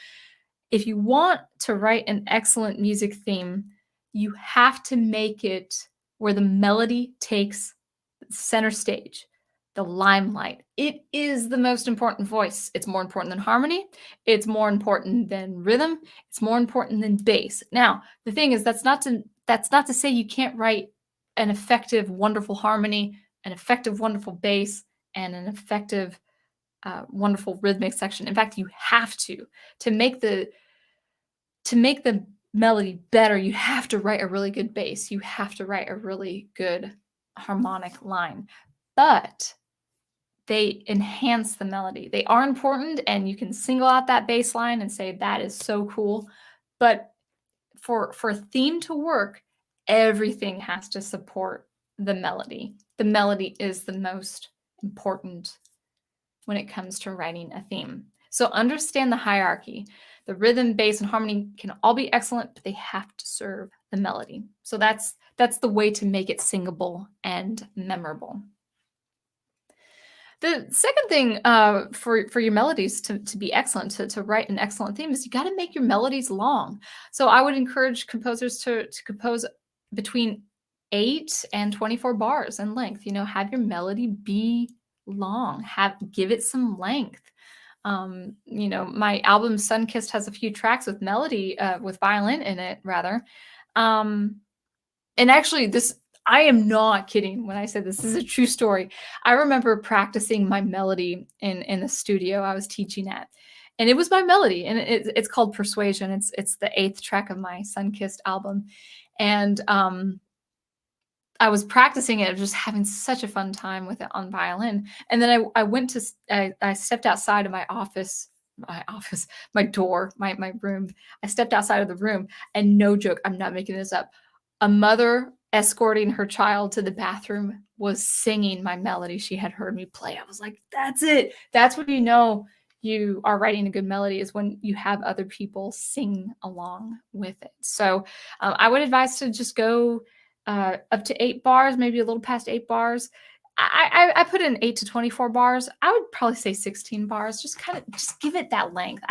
If you want to write an excellent music theme, you have to make it where the melody takes center stage, the limelight. It is the most important voice. It's more important than harmony. It's more important than rhythm. It's more important than bass. Now, the thing is, that's not to say you can't write an effective, wonderful harmony, an effective, wonderful bass, and an effective, wonderful rhythmic section. In fact, you have to make the melody better. You have to write a really good bass. You have to write a really good harmonic line. But they enhance the melody. They are important, and you can single out that bass line and say that is so cool. But for a theme to work, everything has to support the melody. The melody is the most important when it comes to writing a theme. So understand the hierarchy. The rhythm, bass, and harmony can all be excellent, but they have to serve the melody. So that's the way to make it singable and memorable. The second thing for your melodies to be excellent, to write an excellent theme, is you got to make your melodies long. So I would encourage composers to compose between 8 and 24 bars in length. Have your melody be long. Give it some length. My album Sunkissed has a few tracks with melody, with violin in it, rather. Um, and actually, I am not kidding when I say this. This is a true story. I remember practicing my melody in the studio I was teaching at, and it was my melody, and it's called Persuasion. It's the eighth track of my Sunkissed album, and I was practicing it, just having such a fun time with it on violin. And then I went to I stepped outside of my door, my room. I stepped outside of the room, and no joke, I'm not making this up. A mother escorting her child to the bathroom was singing my melody she had heard me play. I was like, that's it. That's when you know you are writing a good melody, is when you have other people sing along with it. So I would advise to just go up to 8 bars, maybe a little past 8 bars. I put in 8 to 24 bars. I would probably say 16 bars. Just give it that length.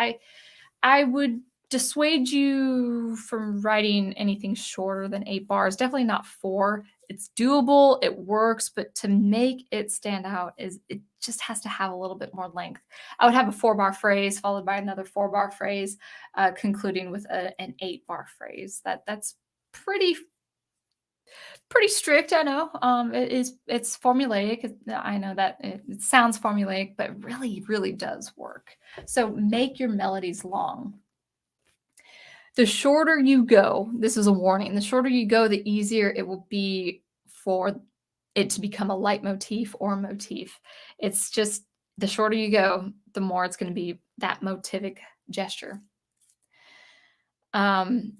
I would dissuade you from writing anything shorter than 8 bars. Definitely not 4. It's doable, it works, but to make it stand out, it just has to have a little bit more length. I would have a 4-bar phrase followed by another 4-bar phrase, concluding with an 8-bar phrase. That's pretty strict, I know. It's formulaic. I know that it sounds formulaic, but it really, really does work. So make your melodies long. The shorter you go, this is a warning, the shorter you go, the easier it will be for it to become a leitmotif or a motif. It's just the shorter you go, the more it's going to be that motivic gesture. Um,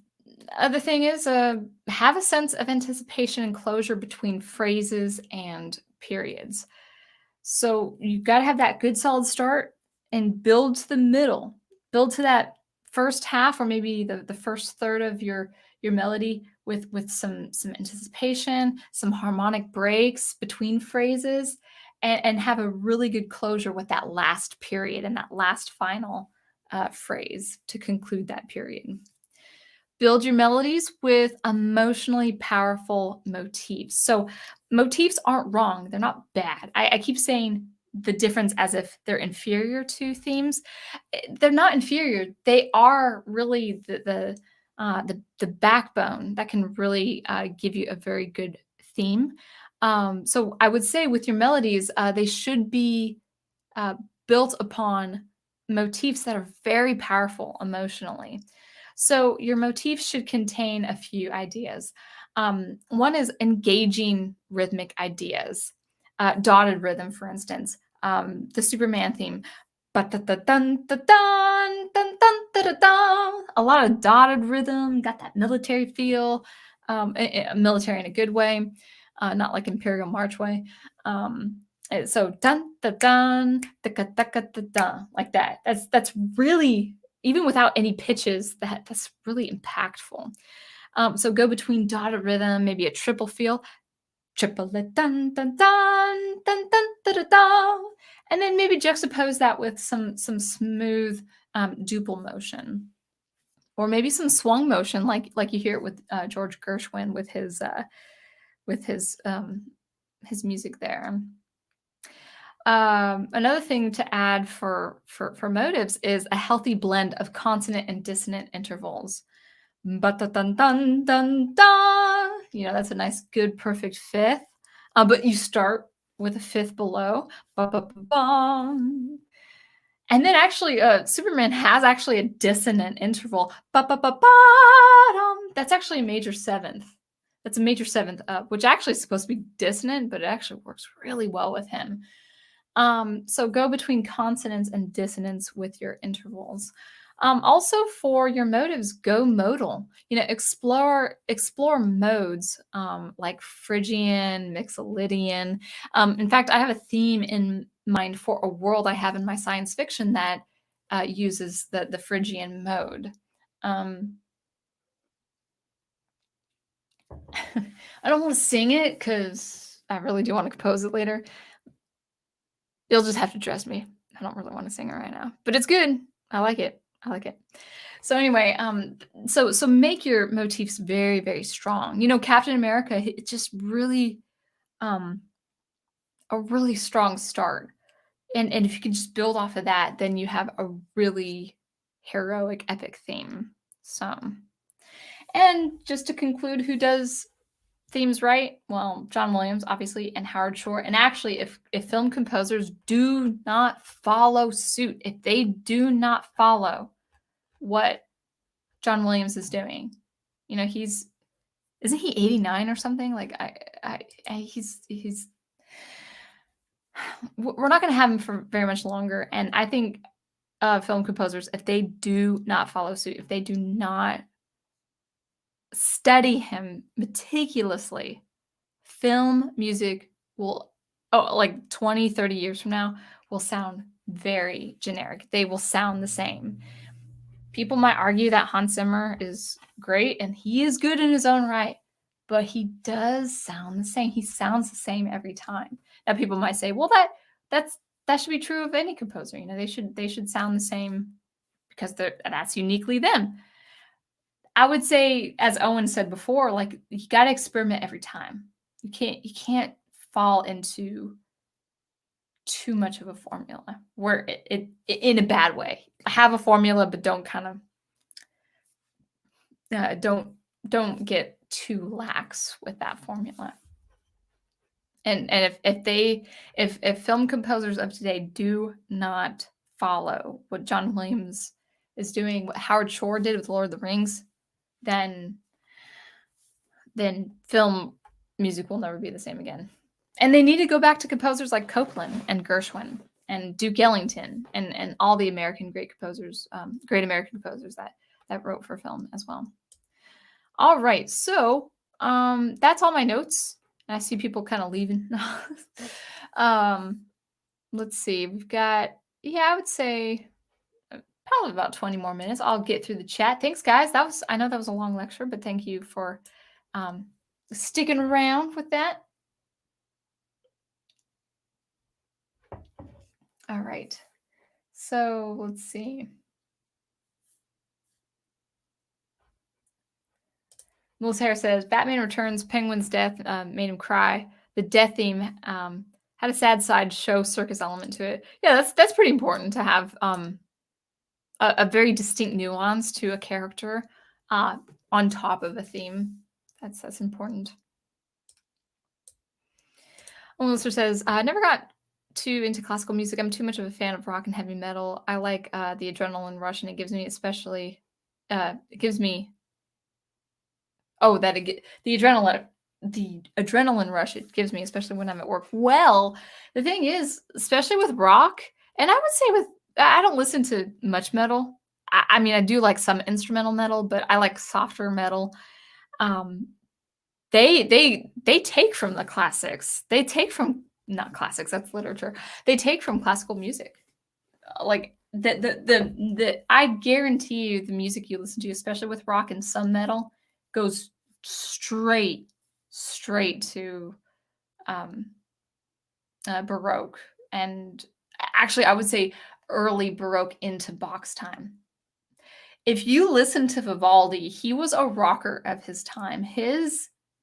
other thing is, have a sense of anticipation and closure between phrases and periods. So you've got to have that good solid start and build to the middle. Build to that first half, or maybe the first third of your melody, with some anticipation, some harmonic breaks between phrases, and have a really good closure with that last period and that last final phrase to conclude that period. Build your melodies with emotionally powerful motifs. So motifs aren't wrong. They're not bad. I keep saying the difference as if they're inferior to themes. They're not inferior. They are really the backbone that can really give you a very good theme. So I would say with your melodies, they should be uh, built upon motifs that are very powerful emotionally. So your motif should contain a few ideas. One is engaging rhythmic ideas, dotted rhythm, for instance, the Superman theme. Ba-da-da-dun-da-dun, dun-dun-da-da-dun. A lot of dotted rhythm, got that military feel, military in a good way, not like Imperial March way. So dun da dun da da da da da, like that. That's really, even without any pitches, that's really impactful. So go between dotted rhythm, maybe a triple feel, triple dun dun dun dun dun da da da, and then maybe juxtapose that with some smooth duple motion, or maybe some swung motion, like you hear it with George Gershwin with his music there. Another thing to add for motives is a healthy blend of consonant and dissonant intervals. Ba-da-dun-dun-dun-dun. That's a nice, good, perfect fifth. But you start with a fifth below. Ba-ba-ba-bum. And then actually, Superman has actually a dissonant interval. Ba-ba-ba-ba-dum. That's actually a major seventh. That's a major seventh up, which actually is supposed to be dissonant, but it actually works really well with him. So go between consonants and dissonance with your intervals. Also for your motives, go modal. Explore modes, like Phrygian, Mixolydian. In fact, I have a theme in mind for a world I have in my science fiction that uses the Phrygian mode. I don't want to sing it because I really do want to compose it later. You'll just have to trust me. I don't really want to sing it right now, but it's good. I like it. I like it. So anyway, so make your motifs very, very strong. You know, Captain America, it's just really um a really strong start. And if you can just build off of that, then you have a really heroic, epic theme. So, and just to conclude, who does themes right? Well, John Williams, obviously, and Howard Shore. And actually, if film composers do not follow suit, if they do not follow what John Williams is doing, you know, isn't he 89 or something? Like he's we're not going to have him for very much longer. And I think film composers, if they do not follow suit, if they do not study him meticulously, film music will, like 20, 30 years from now, will sound very generic. They will sound the same. People might argue that Hans Zimmer is great, and he is good in his own right, but he does sound the same. He sounds the same every time. Now, people might say, well, that should be true of any composer. You know, they should sound the same because that's uniquely them. I would say, as Owen said before, like you got to experiment every time. You can't fall into too much of a formula where it in a bad way. Have a formula, but don't kind of don't get too lax with that formula. And if film composers of today do not follow what John Williams is doing, what Howard Shore did with Lord of the Rings, then film music will never be the same again. And they need to go back to composers like Copeland and Gershwin and Duke Ellington and all the great American composers that wrote for film as well. All right, so that's all my notes. I see people kind of leaving. Let's see, we've got, I would say probably about 20 more minutes. I'll get through the chat. Thanks, guys. I know that was a long lecture, but thank you for sticking around with that. All right. So let's see. Melissa Harris says, Batman Returns, Penguin's death made him cry. The death theme had a sad side show circus element to it. Yeah, that's pretty important to have a very distinct nuance to a character on top of a theme. That's important. Melissa says, I never got too into classical music. I'm too much of a fan of rock and heavy metal. I like the adrenaline rush, and it gives me the adrenaline rush it gives me, especially when I'm at work. Well, the thing is, especially with rock, and I would say I don't listen to much metal. I mean, I do like some instrumental metal, but I like softer metal. They take from the classics. They take from not classics. That's literature. They take from classical music. Like I guarantee you, the music you listen to, especially with rock and some metal, goes straight to Baroque, and actually, I would say early Baroque into Bach's time. If you listen to Vivaldi, he was a rocker of his time.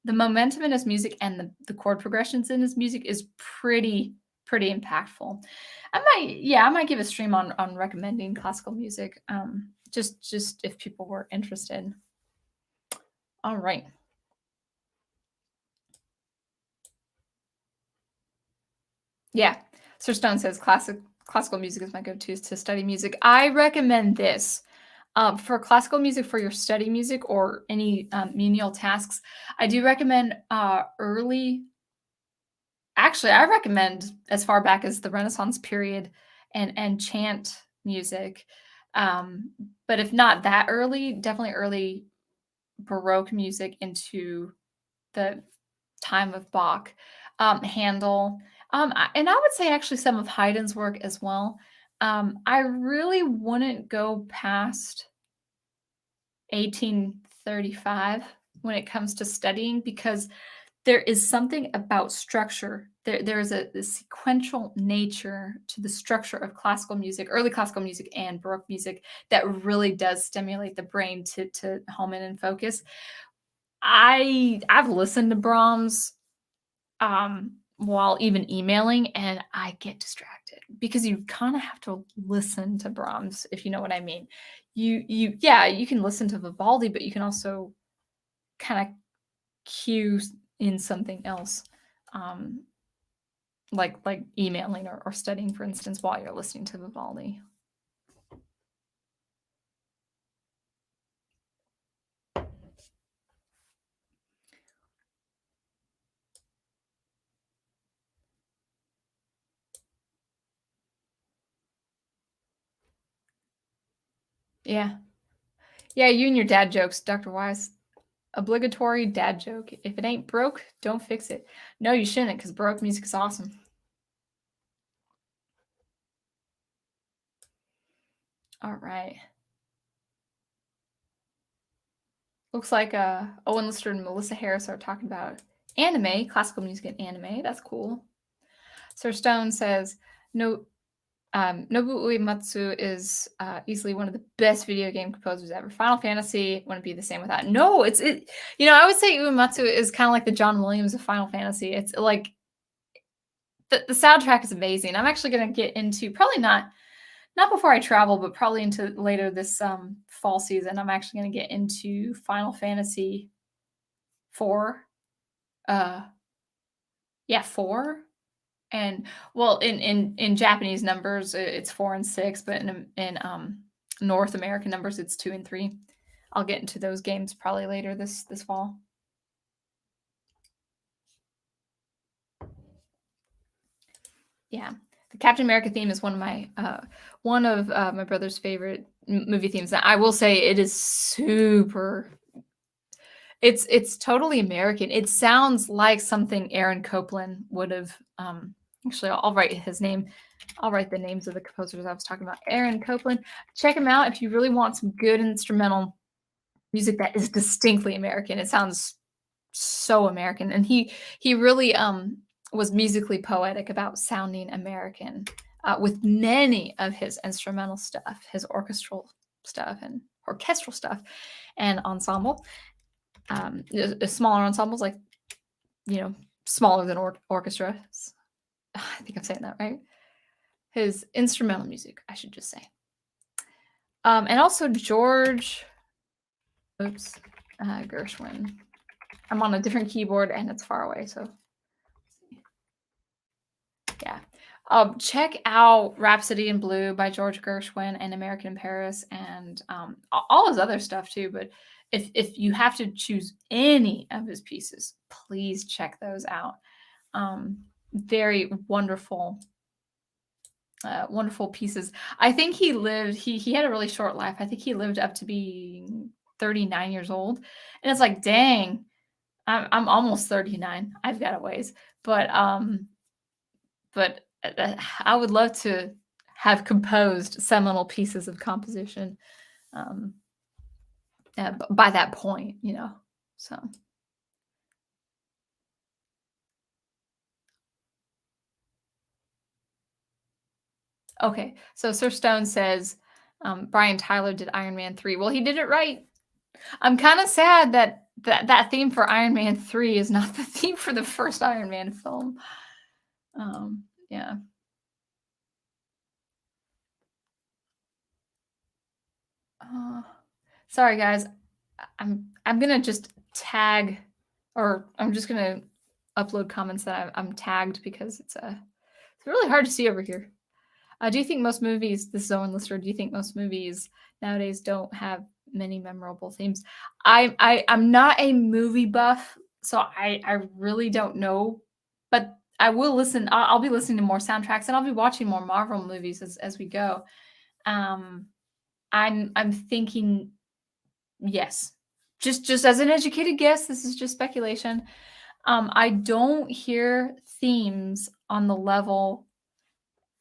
The momentum in his music and the chord progressions in his music is pretty impactful. I might give a stream on recommending classical music, just if people were interested. All right. Yeah, Sir Stone says classical music is my go-to to study music. I recommend this. For classical music, for your study music or any menial tasks, I do recommend early. Actually, I recommend as far back as the Renaissance period and chant music. But if not that early, definitely early Baroque music into the time of Bach, Handel, and I would say actually some of Haydn's work as well. I really wouldn't go past 1835 when it comes to studying, because there is something about structure. There is a sequential nature to the structure of classical music, early classical music and Baroque music, that really does stimulate the brain to home in and focus. I've listened to Brahms while even emailing, and I get distracted because you kind of have to listen to Brahms, if you know what I mean. Yeah, you can listen to Vivaldi, but you can also kind of cue in something else, um, like emailing or studying, for instance, while you're listening to Vivaldi. Yeah. Yeah, you and your dad jokes, Dr. Wise. Obligatory dad joke. If it ain't broke, don't fix it. No, you shouldn't, because Baroque music is awesome. All right. Looks like Owen Lister and Melissa Harris are talking about anime, classical music and anime. That's cool. Sir Stone says, no, Nobuo Uematsu is easily one of the best video game composers ever. Final Fantasy wouldn't be the same without. No, I would say Uematsu is kind of like the John Williams of Final Fantasy. It's like the soundtrack is amazing. I'm actually going to get into, probably not before I travel, but probably into later this fall season. I'm actually going to get into Final Fantasy 4. Yeah, 4. And well, in Japanese numbers, it's 4 and 6, but in North American numbers, it's 2 and 3. I'll get into those games probably later this fall. Yeah, the Captain America theme is one of my brother's favorite movie themes. I will say it is super. It's totally American. It sounds like something Erin Copeland would have. Actually, I'll write his name. I'll write the names of the composers I was talking about. Erin Copeland. Check him out if you really want some good instrumental music that is distinctly American. It sounds so American, and he really was musically poetic about sounding American with many of his instrumental stuff, his orchestral stuff, and ensemble. Smaller ensembles, like, smaller than orchestras. I think I'm saying that right. His instrumental music, I should just say. And also Gershwin. I'm on a different keyboard and it's far away, so yeah. Check out Rhapsody in Blue by George Gershwin and American in Paris, and all his other stuff too. But if you have to choose any of his pieces, please check those out. Very wonderful, wonderful pieces. I think he had a really short life. I think he lived up to be 39 years old, and it's like, dang, I'm almost 39. I've got a ways, but I would love to have composed seminal pieces of composition by that point, so. Okay, so Sir Stone says Brian Tyler did Iron Man 3. Well, he did it right. I'm kind of sad that theme for Iron Man 3 is not the theme for the first Iron Man film. Yeah. Sorry, guys. I'm gonna just tag, or I'm just gonna upload comments that I'm tagged because it's really hard to see over here. Do you think most movies, this is Owen Lister, do you think most movies nowadays don't have many memorable themes? I'm not a movie buff, so I really don't know, but I will listen. I'll be listening to more soundtracks, and I'll be watching more Marvel movies as we go. I'm thinking yes. Just as an educated guess, this is just speculation. I don't hear themes on the level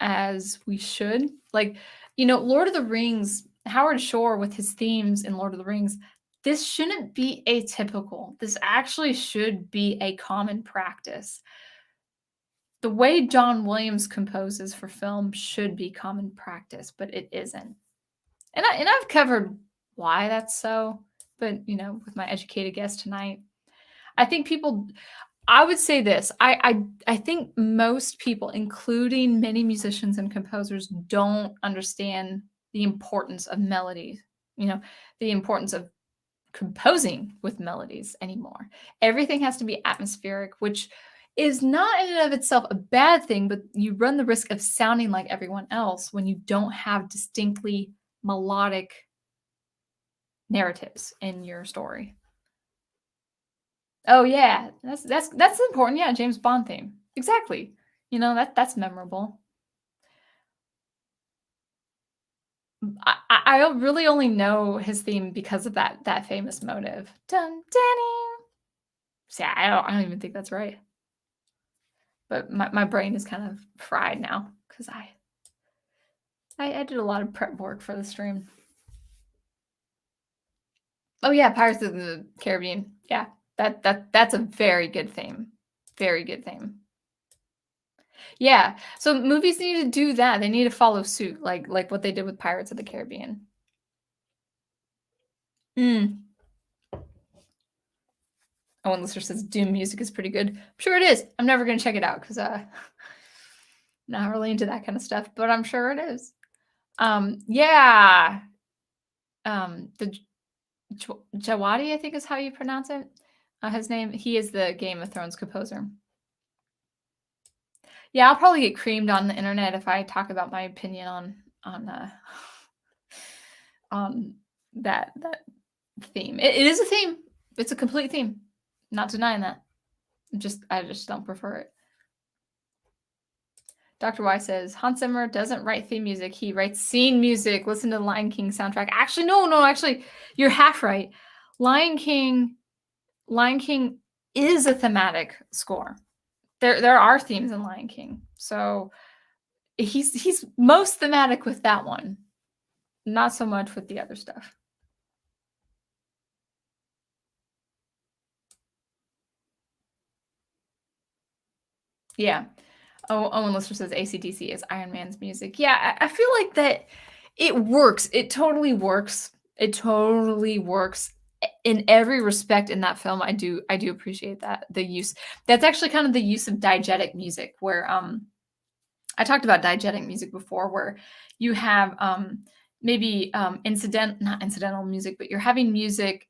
as we should. Like, Lord of the Rings, Howard Shore with his themes in Lord of the Rings, this shouldn't be atypical. This actually should be a common practice. The way John Williams composes for film should be common practice, but it isn't. And I've covered why that's so, but with my educated guess tonight, I think people I would say this. I think most people, including many musicians and composers, don't understand the importance of melodies, the importance of composing with melodies anymore. Everything has to be atmospheric, which is not in and of itself a bad thing, but you run the risk of sounding like everyone else when you don't have distinctly melodic narratives in your story. Oh yeah, that's important. Yeah, James Bond theme. Exactly. That's memorable. I really only know his theme because of that famous motive. Dun, dun, see, I don't even think that's right. But my brain is kind of fried now because I did a lot of prep work for the stream. Oh yeah, Pirates of the Caribbean. Yeah, that's a very good theme. Very good theme. Yeah, so movies need to do that. They need to follow suit, like what they did with Pirates of the Caribbean. Mm. Owen Lister says Doom music is pretty good. I'm sure it is. I'm never gonna check it out because not really into that kind of stuff, but I'm sure it is. Yeah. The Jawadi, I think is how you pronounce it. His name. He is the Game of Thrones composer. Yeah, I'll probably get creamed on the internet if I talk about my opinion on that theme. It is a theme. It's a complete theme. Not denying that. I just don't prefer it. Dr. Y says Hans Zimmer doesn't write theme music. He writes scene music. Listen to the Lion King soundtrack. Actually, no. Actually, you're half right. Lion King is a thematic score. There are themes in Lion King, so he's most thematic with that one. Not so much with the other stuff. Yeah. Oh, Owen Lister says AC/DC is Iron Man's music. Yeah, I feel like that it works. It totally works. It totally works in every respect in that film. I do appreciate that the use. That's actually kind of the use of diegetic music, where I talked about diegetic music before, where you have maybe not incidental music, but you're having music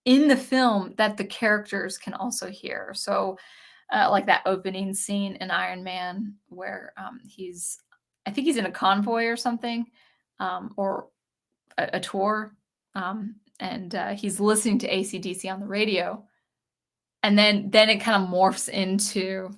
in the film that the characters can also hear. So like that opening scene in Iron Man where I think he's in a convoy or something, or a tour, and he's listening to AC/DC on the radio, and then it kind of morphs into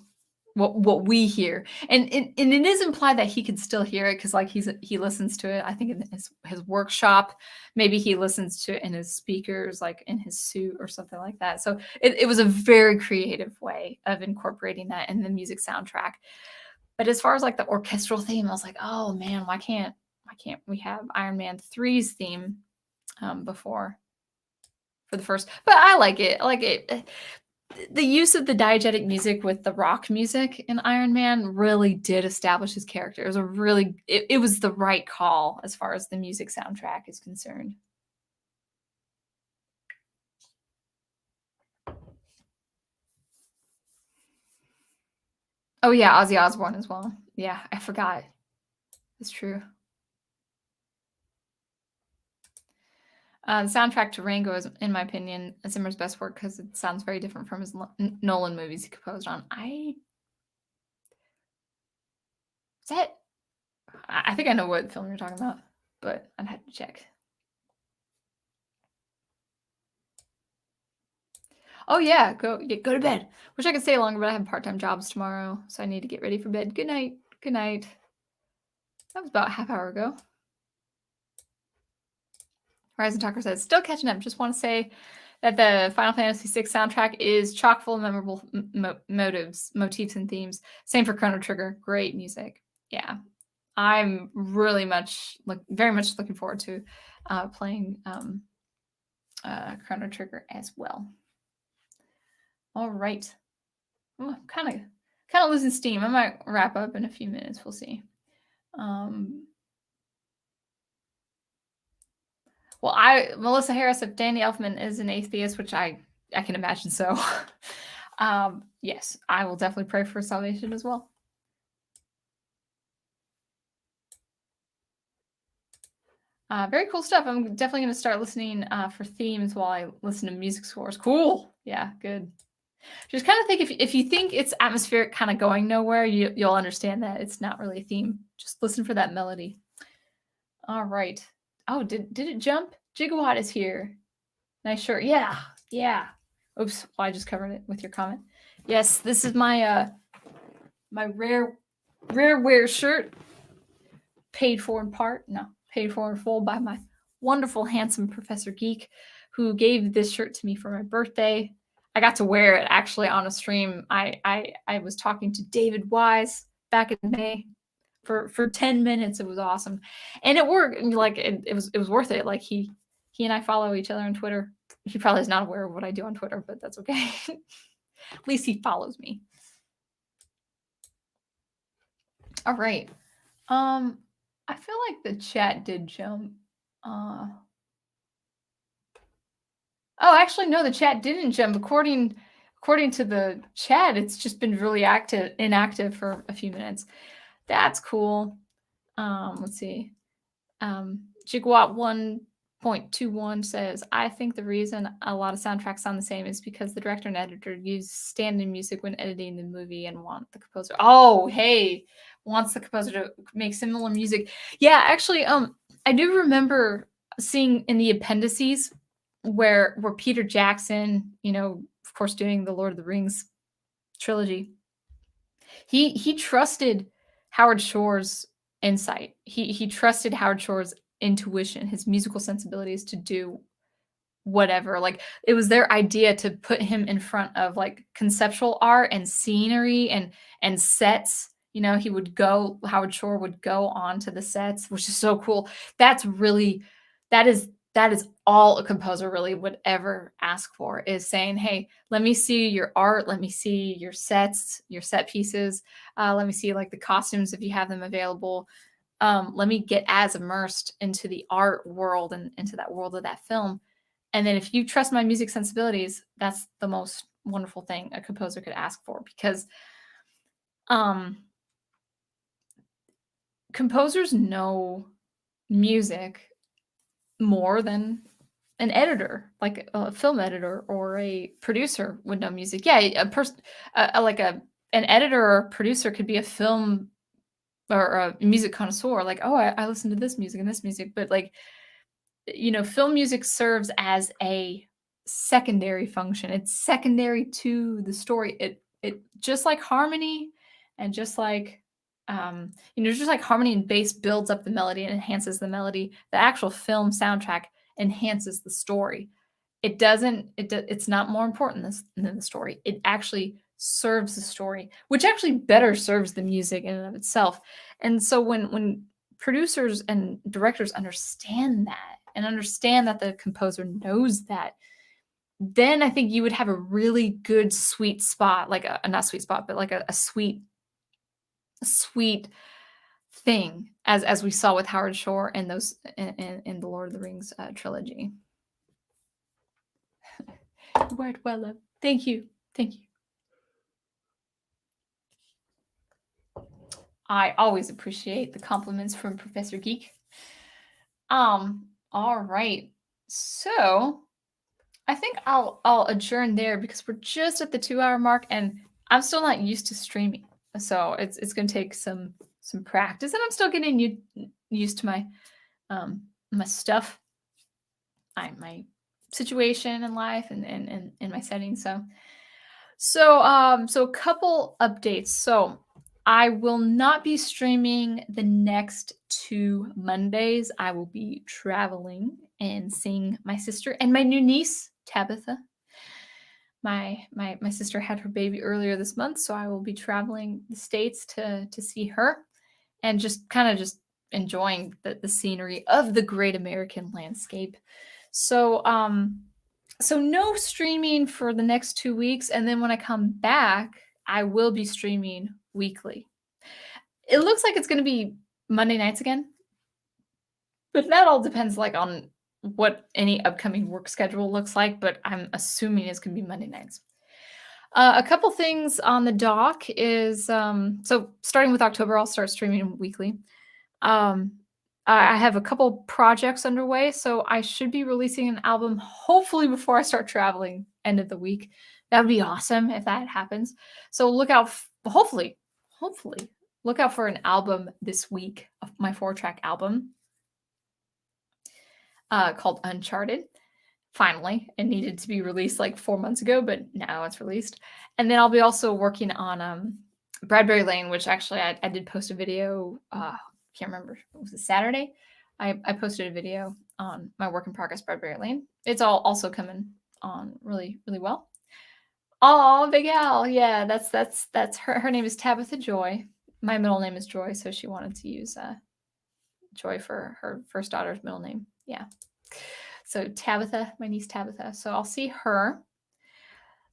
what we hear, and it is implied that he can still hear it because like he listens to it. I think in his workshop, maybe he listens to it in his speakers, like in his suit or something like that. So it was a very creative way of incorporating that in the music soundtrack. But as far as like the orchestral theme, I was like, oh man, why can't we have Iron Man 3's theme before for the first? But I like it. I like it. The use of the diegetic music with the rock music in Iron Man really did establish his character. It was the right call as far as the music soundtrack is concerned. Oh yeah, Ozzy Osbourne as well. Yeah, I forgot. It's true. The soundtrack to Rango is, in my opinion, Zimmer's best work because it sounds very different from his Nolan movies he composed on. I think I know what film you're talking about, but I'd have to check. Oh yeah, go to bed. Wish I could stay longer, but I have part-time jobs tomorrow, so I need to get ready for bed. Good night. Good night. That was about a half hour ago. Horizon Talker says, still catching up. Just want to say that the Final Fantasy VI soundtrack is chock full of memorable motifs, and themes. Same for Chrono Trigger. Great music. Yeah. I'm really very much looking forward to playing Chrono Trigger as well. All right. Kind of losing steam. I might wrap up in a few minutes. We'll see. Well, Melissa Harris, if Danny Elfman is an atheist, which I can imagine so, yes, I will definitely pray for salvation as well. Very cool stuff. I'm definitely going to start listening for themes while I listen to music scores. Cool. Yeah, good. Just kind of think if you think it's atmospheric, kind of going nowhere, you'll understand that it's not really a theme. Just listen for that melody. All right. Oh, did it jump? Gigawatt is here. Nice shirt. Yeah. Oops. Well, I just covered it with your comment. Yes, this is my my rare wear shirt. Paid for in part. No, paid for in full by my wonderful, handsome Professor Geek, who gave this shirt to me for my birthday. I got to wear it actually on a stream. I was talking to David Wise back in May for 10 minutes. It was awesome. And it worked. Like it was worth it. Like he and I follow each other on Twitter. He probably is not aware of what I do on Twitter, but that's okay. At least he follows me. All right. I feel like the chat did jump. Oh, actually, no, the chat didn't jump. According to the chat, it's just been really inactive for a few minutes. That's cool. Let's see. Gigawatt 1.21 says, I think the reason a lot of soundtracks sound the same is because the director and editor use stand-in music when editing the movie and wants the composer to make similar music. Yeah, actually, I do remember seeing in the appendices where Peter Jackson, of course, doing the Lord of the Rings trilogy, he trusted Howard Shore's insight. He trusted Howard Shore's intuition, his musical sensibilities to do whatever. Like it was their idea to put him in front of like conceptual art and scenery and sets. Howard Shore would go onto the sets, which is so cool. That is all a composer really would ever ask for, is saying, hey, let me see your art, let me see your sets, your set pieces, let me see like the costumes if you have them available. Let me get as immersed into the art world and into that world of that film. And then if you trust my music sensibilities, that's the most wonderful thing a composer could ask for, because composers know music more than an editor, like a film editor or a producer would know music. Yeah, an editor or a producer could be a film or a music connoisseur, like, oh, I listen to this music and this music, but like, film music serves as a secondary function. It's secondary to the story. It just like harmony and just like just like harmony and bass builds up the melody and enhances the melody, the actual film soundtrack enhances the story. It's not more important than the story. It actually serves the story, which actually better serves the music in and of itself. And so when producers and directors understand that and understand that the composer knows that, then I think you would have a really good sweet spot, like not sweet spot, but like a sweet thing, as we saw with Howard Shore and those in the Lord of the Rings trilogy. Word well. Thank you. I always appreciate the compliments from Professor Geek. All right. So I think I'll adjourn there because we're just at the 2-hour mark and I'm still not used to streaming. So it's going to take some practice, and I'm still getting used to my my stuff, my situation in life and my settings. So a couple updates. So I will not be streaming the next 2 Mondays. I will be traveling and seeing my sister and my new niece, Tabitha. My sister had her baby earlier this month, so I will be traveling the States to see her and just enjoying the scenery of the great American landscape. So So no streaming for the next 2 weeks, and then when I come back, I will be streaming weekly. It looks like it's gonna be Monday nights again, but that all depends, like, on what any upcoming work schedule looks like, but I'm assuming it's gonna be Monday nights. A couple things on the dock is, so starting with October, I'll start streaming weekly. Um, I have a couple projects underway, so I should be releasing an album hopefully before I start traveling end of the week. That would be awesome if that happens. So look out, hopefully, look out for an album this week of my 4-track album called Uncharted. Finally, it needed to be released like 4 months ago, but now it's released. And then I'll be also working on Bradbury Lane, which actually I did post a video. Can't remember. Was it Saturday? I posted a video on my work in progress Bradbury Lane. It's all also coming on really, really well. Oh, Big Al. Yeah, that's her. Her name is Tabitha Joy. My middle name is Joy, so she wanted to use Joy for her first daughter's middle name. Yeah. So Tabitha, my niece Tabitha. So I'll see her.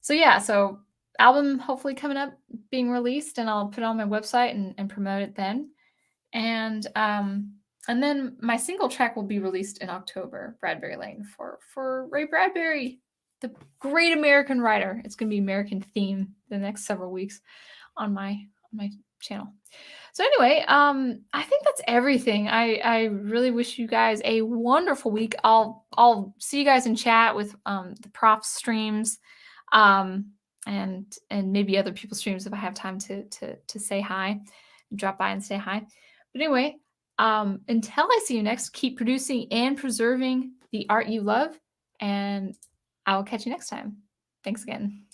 So yeah, so album hopefully coming up, being released, and I'll put it on my website and promote it then. And then my single track will be released in October, Bradbury Lane, for Ray Bradbury, the great American writer. It's gonna be American theme the next several weeks on my channel. So anyway, I think that's everything. I really wish you guys a wonderful week. I'll see you guys in chat with the props streams, and maybe other people's streams if I have time to say hi, drop by and say hi. But anyway, until I see you next, keep producing and preserving the art you love, and I will catch you next time. Thanks again.